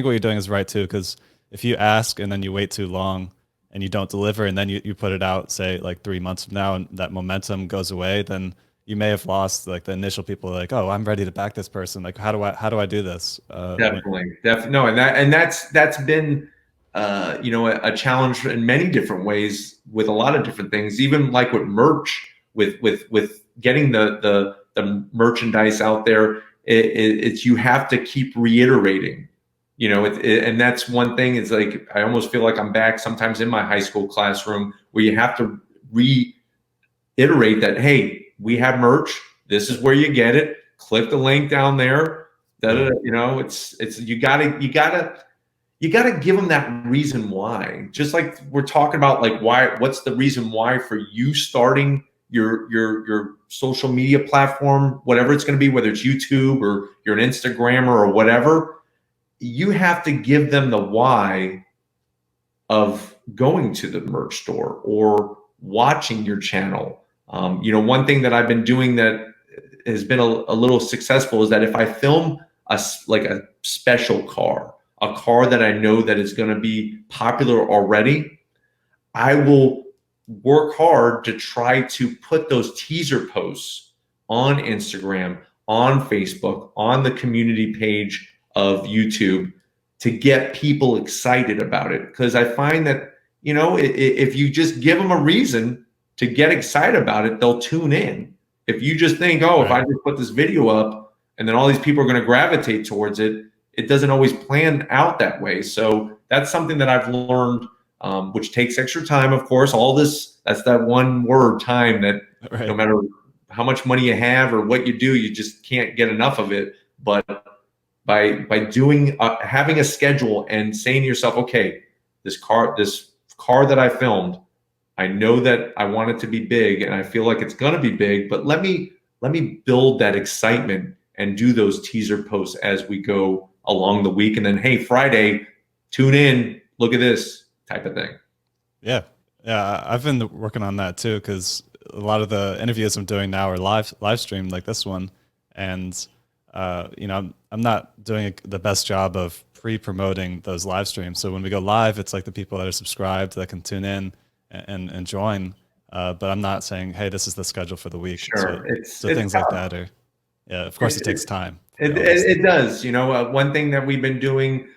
what you're doing is right too, because if you ask and then you wait too long and you don't deliver, and then you put it out, say like 3 months from now, and that momentum goes away, then you may have lost like the initial people like, oh, I'm ready to back this person. Like, how do I do this? definitely, no, and that's been a challenge in many different ways with a lot of different things, even like with merch, with getting the merchandise out there. It's you have to keep reiterating, and that's one thing. It's like I almost feel like I'm back sometimes in my high school classroom where you have to reiterate that, hey, we have merch. This is where you get it. Click the link down there. Yeah. It's you gotta give them that reason why. Just like we're talking about, like what's the reason why for you starting your social media platform, whatever it's going to be, whether it's YouTube or you're an Instagrammer or whatever. You have to give them the why of going to the merch store or watching your channel. One thing that I've been doing that has been a little successful is that if I film like a special car, a car that I know that is going to be popular already, I will work hard to try to put those teaser posts on Instagram, on Facebook, on the community page of YouTube to get people excited about it. Because I find that, if you just give them a reason to get excited about it, they'll tune in. If you just think, oh, if I Right. just put this video up and then all these people are going to gravitate towards it, it doesn't always plan out that way. So that's something that I've learned, which takes extra time, of course. That's that one word, time, that no Right. matter how much money you have or what you do, you just can't get enough of it. But by doing having a schedule and saying to yourself, okay, this car that I filmed, I know that I want it to be big and I feel like it's going to be big, but let me build that excitement and do those teaser posts as we go along the week. And then, hey, Friday, tune in, look at this type of thing. Yeah. Yeah. I've been working on that too, because a lot of the interviews I'm doing now are live streamed like this one. And, I'm not doing the best job of pre-promoting those live streams. So when we go live, it's like the people that are subscribed that can tune in and join. But I'm not saying, hey, this is the schedule for the week. So, Sure, it's so it's things like tough. that are, yeah, of course it It, takes time it, for all those it, things. it does. One thing that we've been doing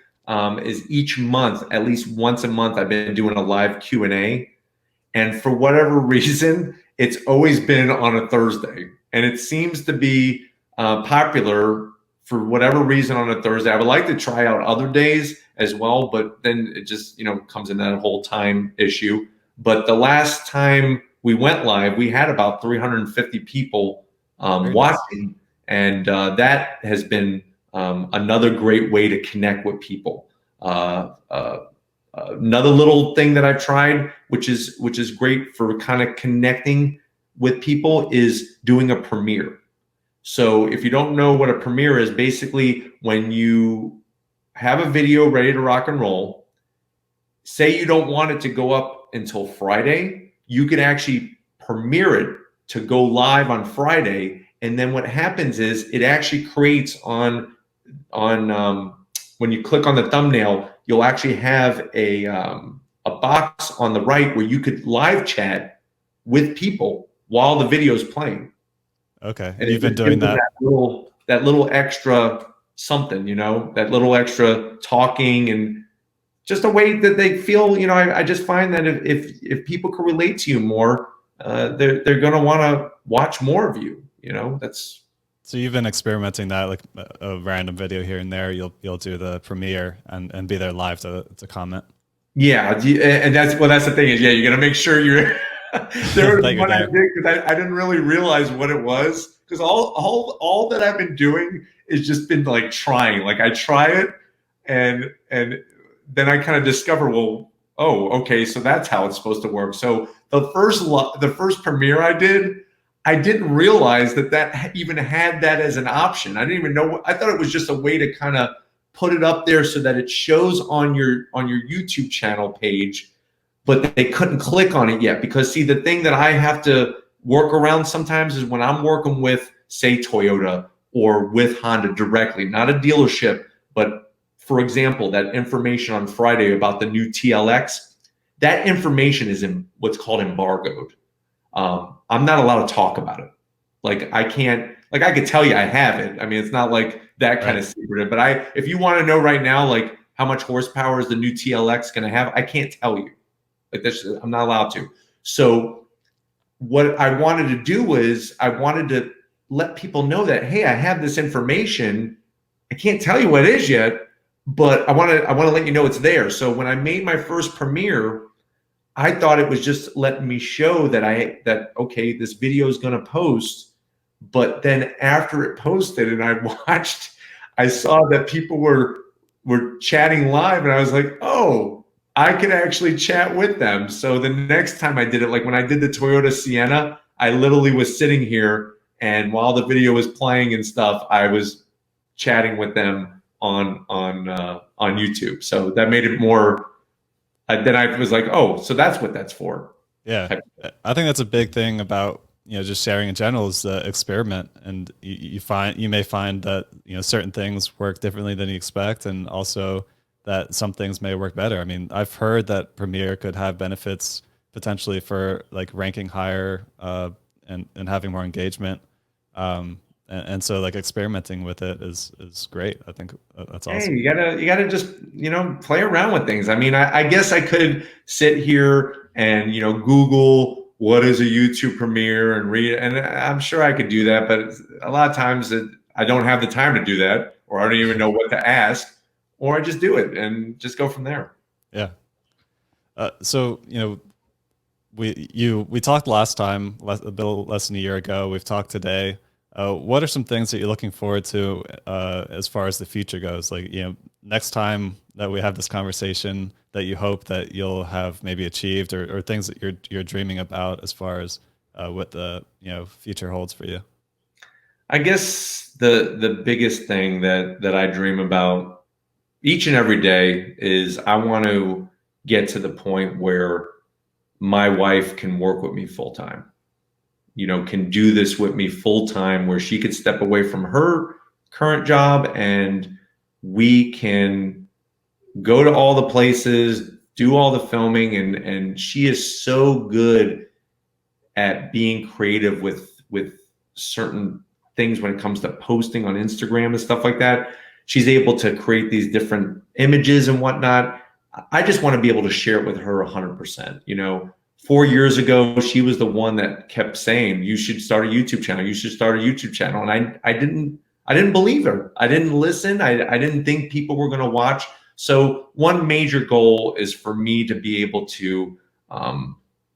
is each month, at least once a month, I've been doing a live Q&A. And for whatever reason, it's always been on a Thursday, and it seems to be popular for whatever reason on a Thursday. I would like to try out other days as well, but then it just comes in that whole time issue. But the last time we went live, we had about 350 people watching, and that has been another great way to connect with people. Another little thing that I've tried, which is great for kind of connecting with people, is doing a premiere. So if you don't know what a premiere is, basically when you have a video ready to rock and roll, say you don't want it to go up until Friday, you can actually premiere it to go live on Friday. And then what happens is it actually creates on when you click on the thumbnail, you'll actually have a box on the right where you could live chat with people while the video is playing. Okay, And you've been doing that. That little extra something, that little extra talking, and just a way that they feel. I just find that if people can relate to you more, they're going to want to watch more of you. That's. So you've been experimenting that, like a random video here and there. You'll do the premiere and be there live to comment. Yeah, and that's the thing is, you got to make sure you're. There was one I did because I didn't really realize what it was, because all that I've been doing is just been like trying. Like I try it, and then I kind of discover, well, oh, okay, so that's how it's supposed to work. So the first premiere I didn't realize that even had that as an option. I didn't even know. I thought it was just a way to kind of put it up there so that it shows on your YouTube channel page, but they couldn't click on it yet. Because see, the thing that I have to work around sometimes is when I'm working with, say, Toyota or with Honda directly, not a dealership, but for example, that information on Friday about the new TLX, that information is in what's called embargoed. I'm not allowed to talk about it. Like I can't, like I could tell you I have it. I mean, it's not like that kind of secretive, but if you want to know right now, like how much horsepower is the new TLX going to have, I can't tell you. Like this, I'm not allowed to. So what I wanted to do was I wanted to let people know that, hey, I have this information. I can't tell you what it is yet, but I want to let you know it's there. So when I made my first premiere, I thought it was just letting me show that okay, this video is going to post. But then after it posted and I saw that people were chatting live, and I was like, oh, I could actually chat with them. So the next time I did it, like when I did the Toyota Sienna, I literally was sitting here, and while the video was playing and stuff, I was chatting with them on YouTube. So that made it more. Then I was like, oh, so that's what that's for. Yeah, I think that's a big thing about just sharing in general is the experiment, and you may find that certain things work differently than you expect, and also that some things may work better. I mean, I've heard that Premiere could have benefits potentially for like ranking higher and having more engagement. And so like experimenting with it is great. I think that's awesome. Hey, you gotta just play around with things. I mean, I guess I could sit here and Google what is a YouTube premiere and read, and I'm sure I could do that, but a lot of times I don't have the time to do that, or I don't even know what to ask, or I just do it and just go from there. Yeah. So we talked last time, a bit less than a year ago. We've talked today. What are some things that you're looking forward to as far as the future goes? Like, next time that we have this conversation, that you hope that you'll have maybe achieved, or things that you're dreaming about as far as what the future holds for you. I guess the biggest thing that I dream about each and every day is I want to get to the point where my wife can work with me full time. Can do this with me full time, where she could step away from her current job and we can go to all the places, do all the filming. And she is so good at being creative with certain things when it comes to posting on Instagram and stuff like that. She's able to create these different images and whatnot. I just want to be able to share it with her 100%, 4 years ago, she was the one that kept saying, you should start a YouTube channel. You should start a YouTube channel. And I didn't believe her. I didn't listen. I didn't think people were going to watch. So one major goal is for me to be able to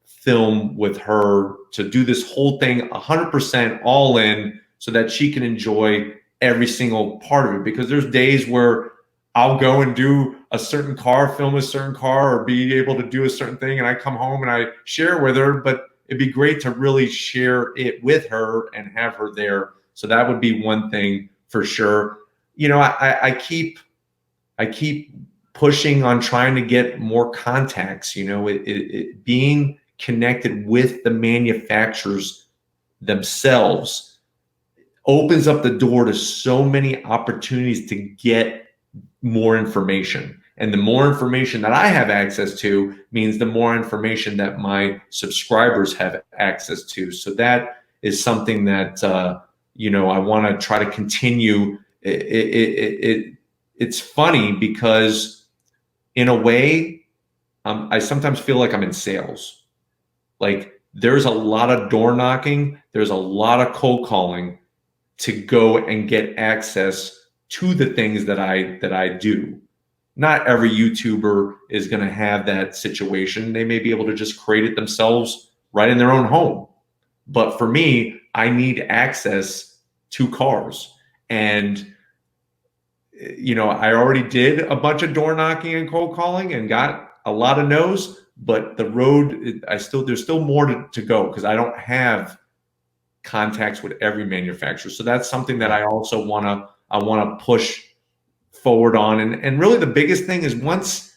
film with her, to do this whole thing 100% all in, so that she can enjoy every single part of it. Because there's days where I'll go and do a certain car, film a certain car, or be able to do a certain thing, and I come home and I share with her. But it'd be great to really share it with her and have her there. So that would be one thing for sure. You know, I keep pushing on trying to get more contacts. You know, being connected with the manufacturers themselves opens up the door to so many opportunities to get more information. And the more information that I have access to means the more information that my subscribers have access to. So that is something that, you know, I want to try to continue. It's funny because in a way, I sometimes feel like I'm in sales. Like there's a lot of door knocking, there's a lot of cold calling to go and get access to the things that I do. Not every YouTuber is going to have that situation. They may be able to just create it themselves right in their own home. But for me, I need access to cars. And, you know, I already did a bunch of door knocking and cold calling and got a lot of no's, but the road, there's still more to go, because I don't have contacts with every manufacturer. So that's something that I also want to push forward on. And really the biggest thing is, once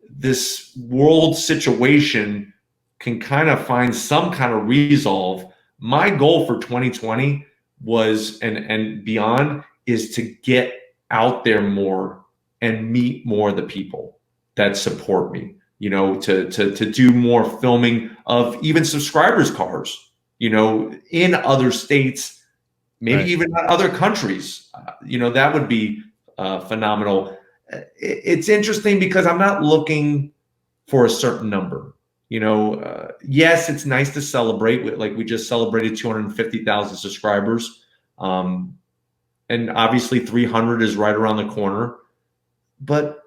this world situation can kind of find some kind of resolve, my goal for 2020 was, and beyond, is to get out there more and meet more of the people that support me, you know, to do more filming of even subscribers' cars, you know, in other states, maybe even other countries. You know, that would be phenomenal. It's interesting because I'm not looking for a certain number. You know, yes, it's nice to celebrate. Like we just celebrated 250,000 subscribers. And obviously 300 is right around the corner. But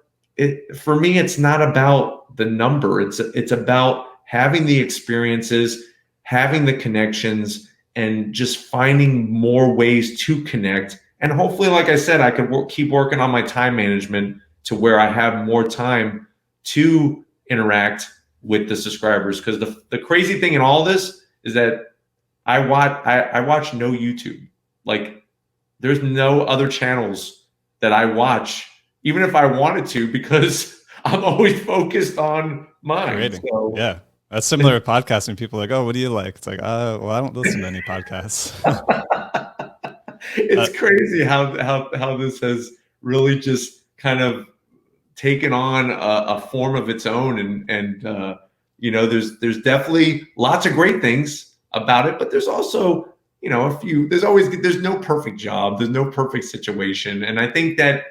for me, it's not about the number. It's about having the experiences, having the connections, and just finding more ways to connect. And hopefully, like I said, I could keep working on my time management to where I have more time to interact with the subscribers. Because the crazy thing in all this is that I watch no YouTube. Like there's no other channels that I watch, even if I wanted to, because I'm always focused on mine. So, yeah. That's similar to podcasting. People are like, oh, what do you like? It's like, well, I don't listen to any podcasts. It's crazy how this has really just kind of taken on a form of its own. And you know, there's definitely lots of great things about it, but there's also, you know, there's no perfect job. There's no perfect situation. And I think that,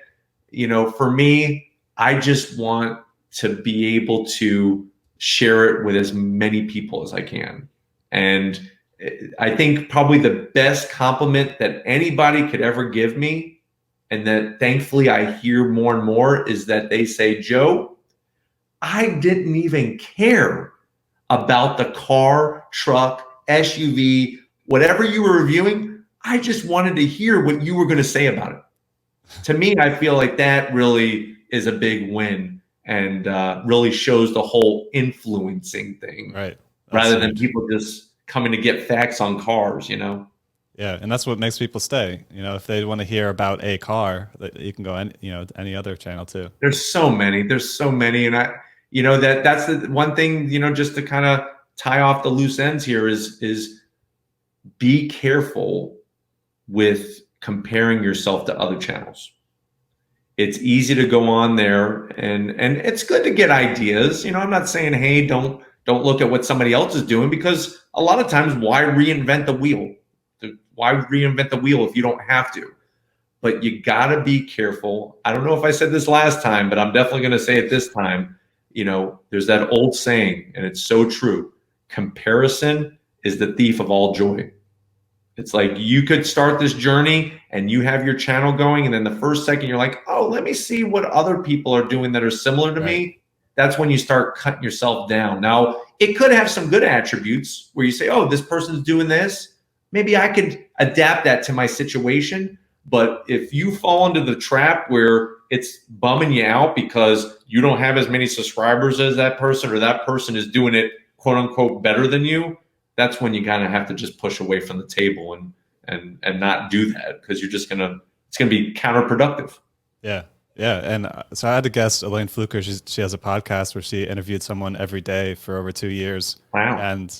you know, for me, I just want to be able to share it with as many people as I can. And I think probably the best compliment that anybody could ever give me, and that thankfully I hear more and more, is that they say, Joe, I didn't even care about the car, truck, SUV, whatever you were reviewing. I just wanted to hear what you were going to say about it. To me, I feel like that really is a big win, and really shows the whole influencing thing, right? Rather than people just coming to get facts on cars, you know? Yeah, and that's what makes people stay. You know, if they want to hear about a car, you can go any other channel too. There's so many, and you know, that's the one thing, you know, just to kind of tie off the loose ends here is be careful with comparing yourself to other channels. It's easy to go on there, and it's good to get ideas. You know, I'm not saying, hey, don't look at what somebody else is doing, because a lot of times, why reinvent the wheel? Why reinvent the wheel if you don't have to? But you got to be careful. I don't know if I said this last time, but I'm definitely going to say it this time. there's that old saying, and it's so true. Comparison is the thief of all joy. It's like you could start this journey and you have your channel going, and then the first second you're like, oh, let me see what other people are doing that are similar to me. That's when you start cutting yourself down. Now, it could have some good attributes where you say, oh, this person's doing this. Maybe I could adapt that to my situation. But if you fall into the trap where it's bumming you out because you don't have as many subscribers as that person, or that person is doing it, quote unquote, better than you, that's when you kind of have to just push away from the table and not do that, because it's gonna be counterproductive. Yeah. Yeah. And so I had a guest, Elaine Fluker. She has a podcast where she interviewed someone every day for over 2 years. Wow. And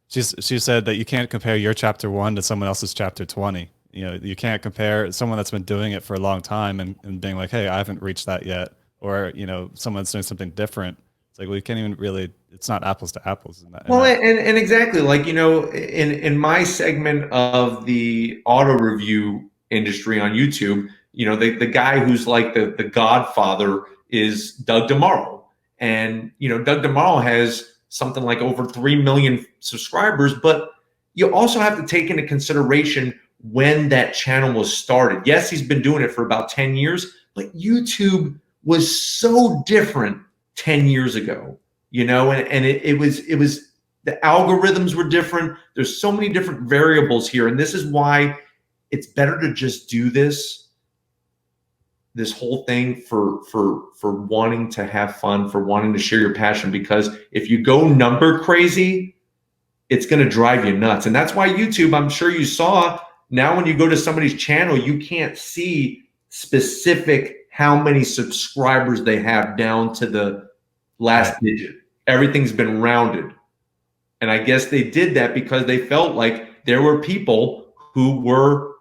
she said that you can't compare your chapter 1 to someone else's chapter 20. You can't compare someone that's been doing it for a long time and being like, hey, I haven't reached that yet. Or, someone's doing something different. It's like, we can't even really, it's not apples to apples. And exactly, like, in my segment of the auto review industry on YouTube, the guy who's like the godfather is Doug DeMauro. And, Doug DeMauro has something like over 3 million subscribers, but you also have to take into consideration when that channel was started. Yes, he's been doing it for about 10 years, but YouTube was so different 10 years ago, and it was the algorithms were different. There's so many different variables here. And this is why it's better to just do this whole thing for wanting to have fun, for wanting to share your passion. Because if you go number crazy, it's going to drive you nuts. And that's why YouTube, I'm sure you saw, now when you go to somebody's channel, you can't see specific how many subscribers they have down to the last digit. Everything's been rounded. And I guess they did that because they felt like there were people who were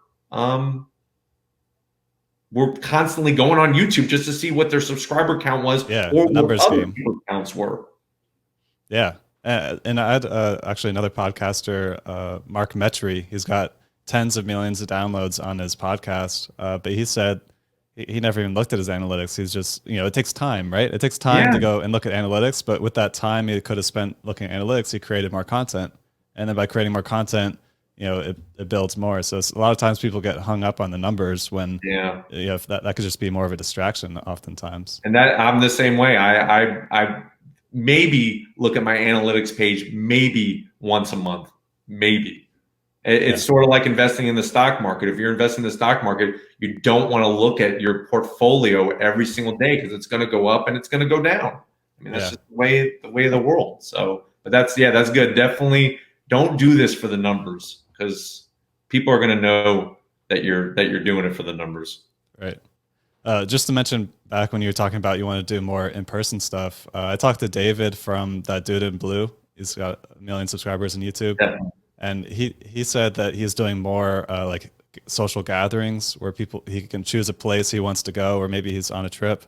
constantly going on YouTube just to see what their subscriber count was, or what other people's counts were. Yeah. And I had actually another podcaster, Mark Metry. He's got tens of millions of downloads on his podcast, but he said he never even looked at his analytics. He's just, it takes time, right? It takes time to go and look at analytics, but with that time he could have spent looking at analytics, he created more content. And then by creating more content, it builds more. So a lot of times people get hung up on the numbers when, if that could just be more of a distraction oftentimes. And that I'm the same way. I maybe look at my analytics page maybe once a month, maybe. It's sort of like investing in the stock market. If you're investing in the stock market, you don't want to look at your portfolio every single day, because it's going to go up and it's going to go down. I mean, that's just the way of the world. So, but that's good. Definitely don't do this for the numbers, because people are going to know that you're doing it for the numbers. Right. Just to mention, back when you were talking about you want to do more in-person stuff, I talked to David from that dude in blue. He's got 1 million subscribers on YouTube. Yeah. And he said that he's doing more like social gatherings where he can choose a place he wants to go, or maybe he's on a trip,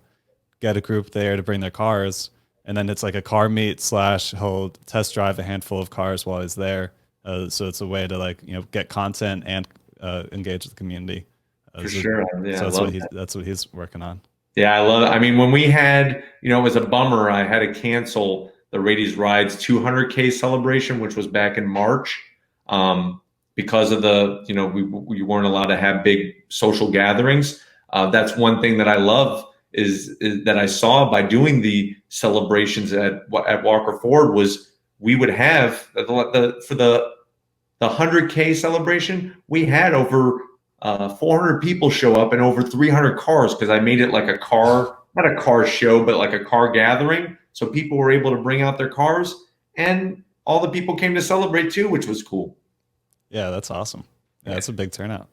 get a group there to bring their cars, and then it's like a car meet / he'll test drive a handful of cars while he's there. So it's a way to get content and engage the community. For sure. Yeah, so that's what he's working on. Yeah, I love it. I mean, when we had, it was a bummer. I had to cancel the Rady's Rides 200K celebration, which was back in March. Because of we weren't allowed to have big social gatherings. That's one thing that I love is that I saw by doing the celebrations at Walker Ford, was we would have for the 100K celebration, we had over 400 people show up and over 300 cars, because I made it like not a car show, but like a car gathering. So people were able to bring out their cars, and all the people came to celebrate too, which was cool. Yeah, that's awesome. Yeah, that's a big turnout.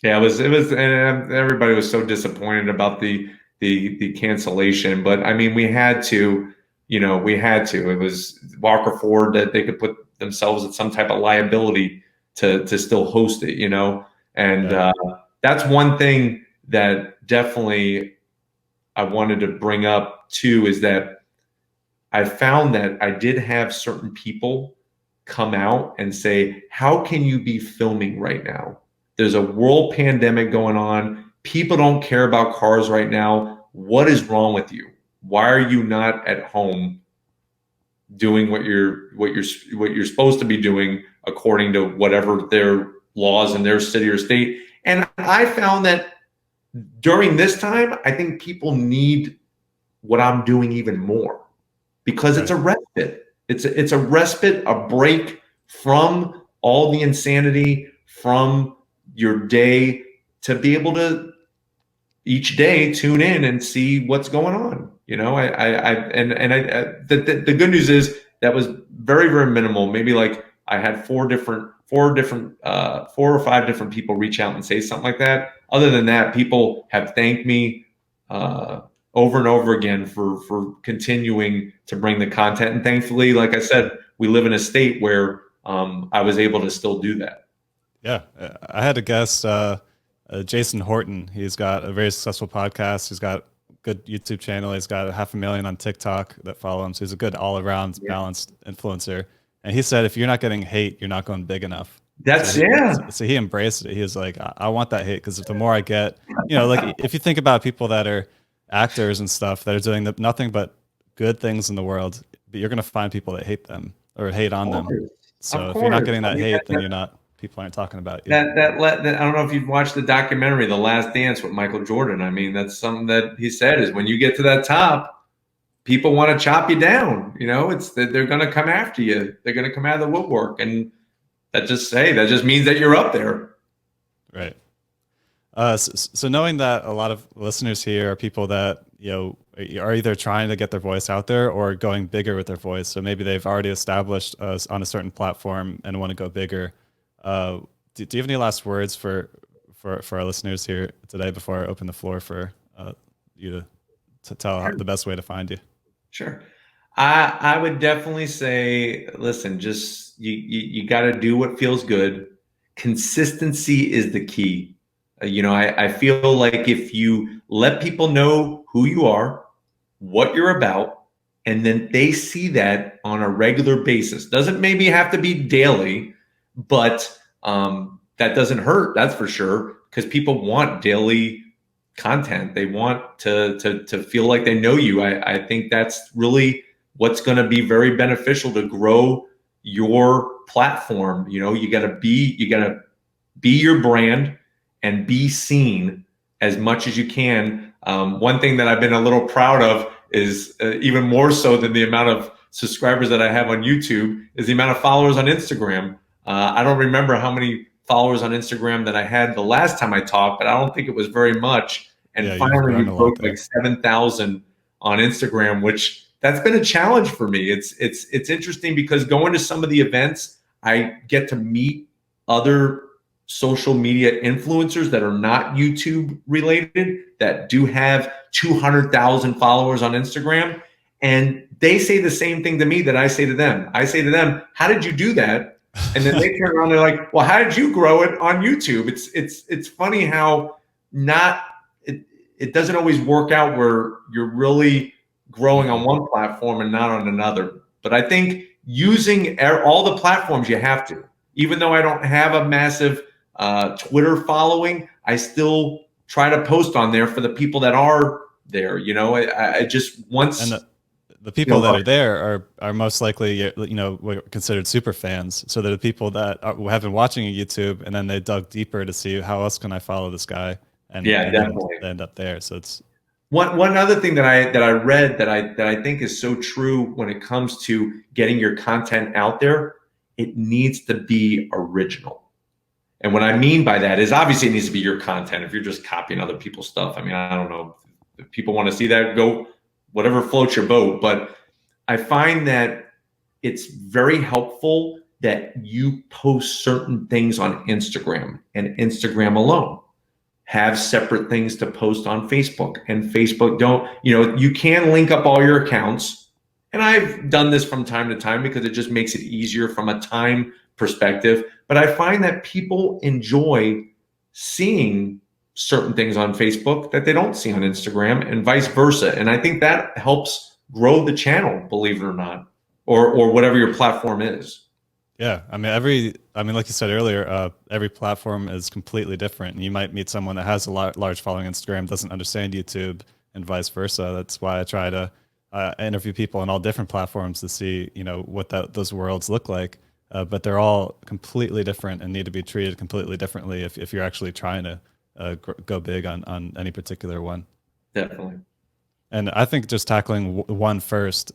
Yeah, it was, and everybody was so disappointed about the cancellation. But I mean, we had to. It was Walker Ford that they could put themselves at some type of liability to still host it. And that's one thing that definitely I wanted to bring up too, is that I found that I did have certain people come out and say, how can you be filming right now? There's a world pandemic going on. People don't care about cars right now. What is wrong with you? why are you not at home doing what you're supposed to be doing according to whatever their laws in their city or state? And I found that during this time, I think people need what I'm doing even more because it's Right. a respite. It's a respite, a break from all the insanity, from your day, to be able to each day tune in and see what's going on. The good news is that was very, very minimal. Maybe like I had four or five different people reach out and say something like that. Other than that, people have thanked me uh, over and over again for continuing to bring the content. And thankfully, like I said, we live in a state where I was able to still do that. Yeah, I had a guest, Jason Horton. He's got a very successful podcast. He's got a good YouTube channel. He's got 500,000 on TikTok that follow him. So he's a good all-around balanced influencer. And he said, if you're not getting hate, you're not going big enough. That's So he embraced it. He was like, I want that hate because the more I get, like if you think about people that are actors and stuff that are doing nothing but good things in the world, you're going to find people that hate them or hate on them. So if you're not getting that hate, then people aren't talking about you. That I don't know if you've watched the documentary The Last Dance with Michael Jordan. I mean, that's something that he said is when you get to that top, people want to chop you down. It's that they're going to come after you. They're going to come out of the woodwork, and that just means that you're up there. Right. So knowing that a lot of listeners here are people that are either trying to get their voice out there or going bigger with their voice. So maybe they've already established on a certain platform and want to go bigger. Do you have any last words for our listeners here today before I open the floor for you to tell the best way to find you? Sure. I would definitely say, listen, just you got to do what feels good. Consistency is the key. I feel like if you let people know who you are, what you're about, and then they see that on a regular basis, doesn't maybe have to be daily, but that doesn't hurt. That's for sure, because people want daily content. They want to feel like they know you. I think that's really what's going to be very beneficial to grow your platform. You got to be your brand and be seen as much as you can. One thing that I've been a little proud of is even more so than the amount of subscribers that I have on YouTube is the amount of followers on Instagram. I don't remember how many followers on Instagram that I had the last time I talked, but I don't think it was very much. And finally, we broke like 7,000 on Instagram, which that's been a challenge for me. It's interesting because going to some of the events, I get to meet other social media influencers that are not YouTube related that do have 200,000 followers on Instagram. And they say the same thing to me that I say to them. I say to them, how did you do that? And then they turn around and they're like, well, how did you grow it on YouTube? It's funny how it doesn't always work out where you're really growing on one platform and not on another. But I think using all the platforms you have to, even though I don't have a massive Twitter following, I still try to post on there for the people that are there. I just once. And the people that are there are most likely, considered super fans. So they're the people that have been watching YouTube and then they dug deeper to see how else can I follow this guy, and definitely they end up there. So it's one other thing that I read that I think is so true when it comes to getting your content out there. It needs to be original. And what I mean by that is obviously it needs to be your content. If you're just copying other people's stuff, I mean, I don't know if people want to see that, go whatever floats your boat. But I find that it's very helpful that you post certain things on Instagram and Instagram alone. Have separate things to post on Facebook, and Facebook don't, you can link up all your accounts. And I've done this from time to time because it just makes it easier from a time perspective. But I find that people enjoy seeing certain things on Facebook that they don't see on Instagram, and vice versa. And I think that helps grow the channel, believe it or not, or whatever your platform is. Yeah, I mean, like you said earlier, every platform is completely different. And you might meet someone that has a large following on Instagram, doesn't understand YouTube, and vice versa. That's why I try to interview people on all different platforms to see, what those worlds look like. But they're all completely different and need to be treated completely differently if you're actually trying to go big on any particular one. Definitely. And I think just tackling one first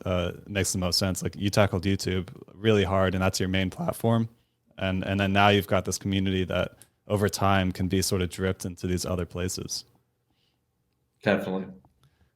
makes the most sense. Like you tackled YouTube really hard, and that's your main platform, and then now you've got this community that over time can be sort of dripped into these other places. Definitely.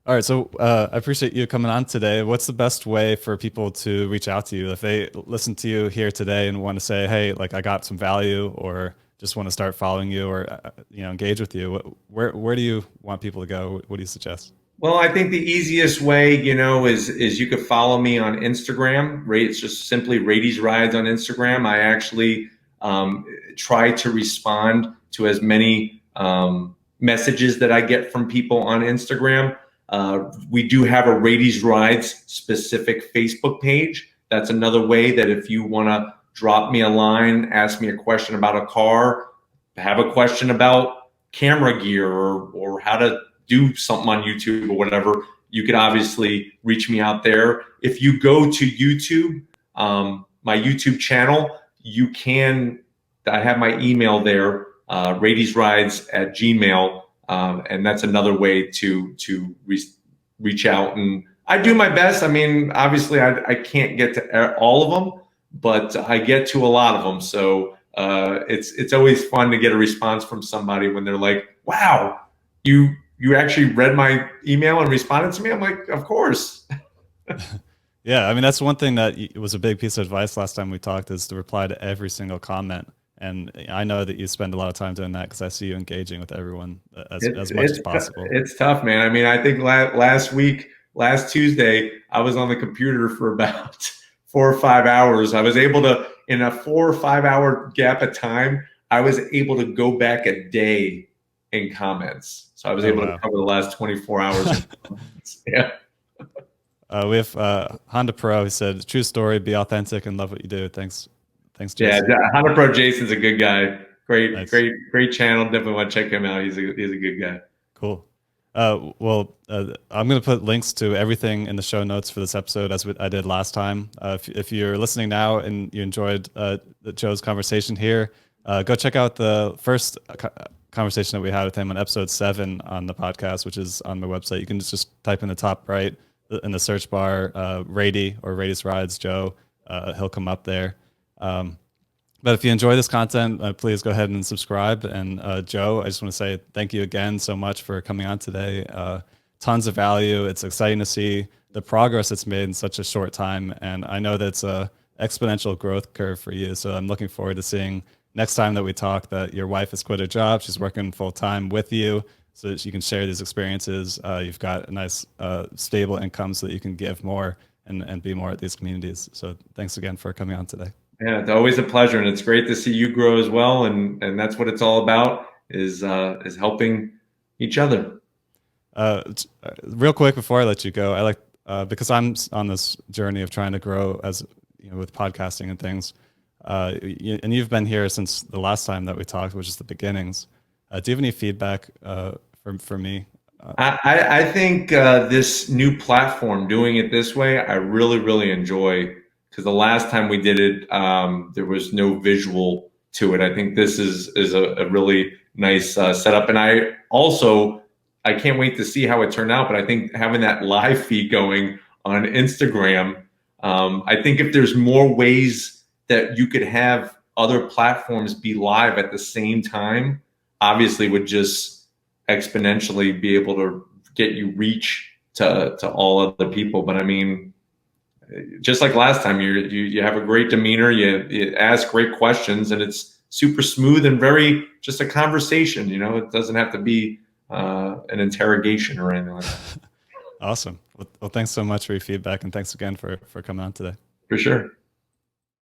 All right, so I appreciate you coming on today. What's the best way for people to reach out to you if they listen to you here today and want to say, "Hey, like I got some value," or just want to start following you, or engage with you? Where do you want people to go? What do you suggest? Well, I think the easiest way, is you could follow me on Instagram. Right, it's just simply Rady's Rides on Instagram. I actually try to respond to as many messages that I get from people on Instagram. We do have a Rady's Rides specific Facebook page. That's another way that if you want to drop me a line, ask me a question about a car, have a question about camera gear or how to do something on YouTube or whatever, you could obviously reach me out there. If you go to YouTube, my YouTube channel, I have my email there, radysrides@gmail. And that's another way to reach out. And I do my best. I mean, obviously, I can't get to all of them, but I get to a lot of them. So it's always fun to get a response from somebody when they're like, "Wow, you actually read my email and responded to me." I'm like, "Of course." Yeah, I mean that's one thing that was a big piece of advice last time we talked is to reply to every single comment. And I know that you spend a lot of time doing that because I see you engaging with everyone as much as possible. It's tough, man. I mean, I think last Tuesday, I was on the computer for about 4 or 5 hours. I was able to, in a 4 or 5 hour gap of time, I was able to go back a day in comments. So I was able to cover the last 24 hours. Yeah. We have Honda Pro who said, "True story, be authentic and love what you do." Thanks, Jason. Yeah, Honda Pro Jason's a good guy. Great, Nice. great channel. Definitely want to check him out. He's a good guy. Cool. Well, I'm going to put links to everything in the show notes for this episode, as I did last time. If you're listening now and you enjoyed Joe's conversation here, go check out the first conversation that we had with him on episode 7 on the podcast, which is on my website. You can just type in the top right in the search bar, Rady or Rady's Rides Joe. He'll come up there. But if you enjoy this content, please go ahead and subscribe. And Joe, I just want to say thank you again so much for coming on today. Tons of value. It's exciting to see the progress it's made in such a short time. And I know that it's a exponential growth curve for you. So I'm looking forward to seeing next time that we talk that your wife has quit her job. She's working full time with you so that you can share these experiences. You've got a nice stable income so that you can give more and be more at these communities. So thanks again for coming on today. Yeah, it's always a pleasure, and it's great to see you grow as well. And that's what it's all about is helping each other. Real quick before I let you go, I like because I'm on this journey of trying to grow as with podcasting and things. And you've been here since the last time that we talked, which is the beginnings. Do you have any feedback for me? I think this new platform, doing it this way, I really enjoy. Because the last time we did it, there was no visual to it. I think this is a really nice setup. And I can't wait to see how it turned out. But I think having that live feed going on Instagram, I think if there's more ways that you could have other platforms be live at the same time, obviously would just exponentially be able to get you reach to all other people. But I mean, just like last time, you have a great demeanor, you ask great questions, and it's super smooth and very just a conversation. It doesn't have to be an interrogation or anything like that. Awesome. Well, thanks so much for your feedback, and thanks again for coming on today. For sure.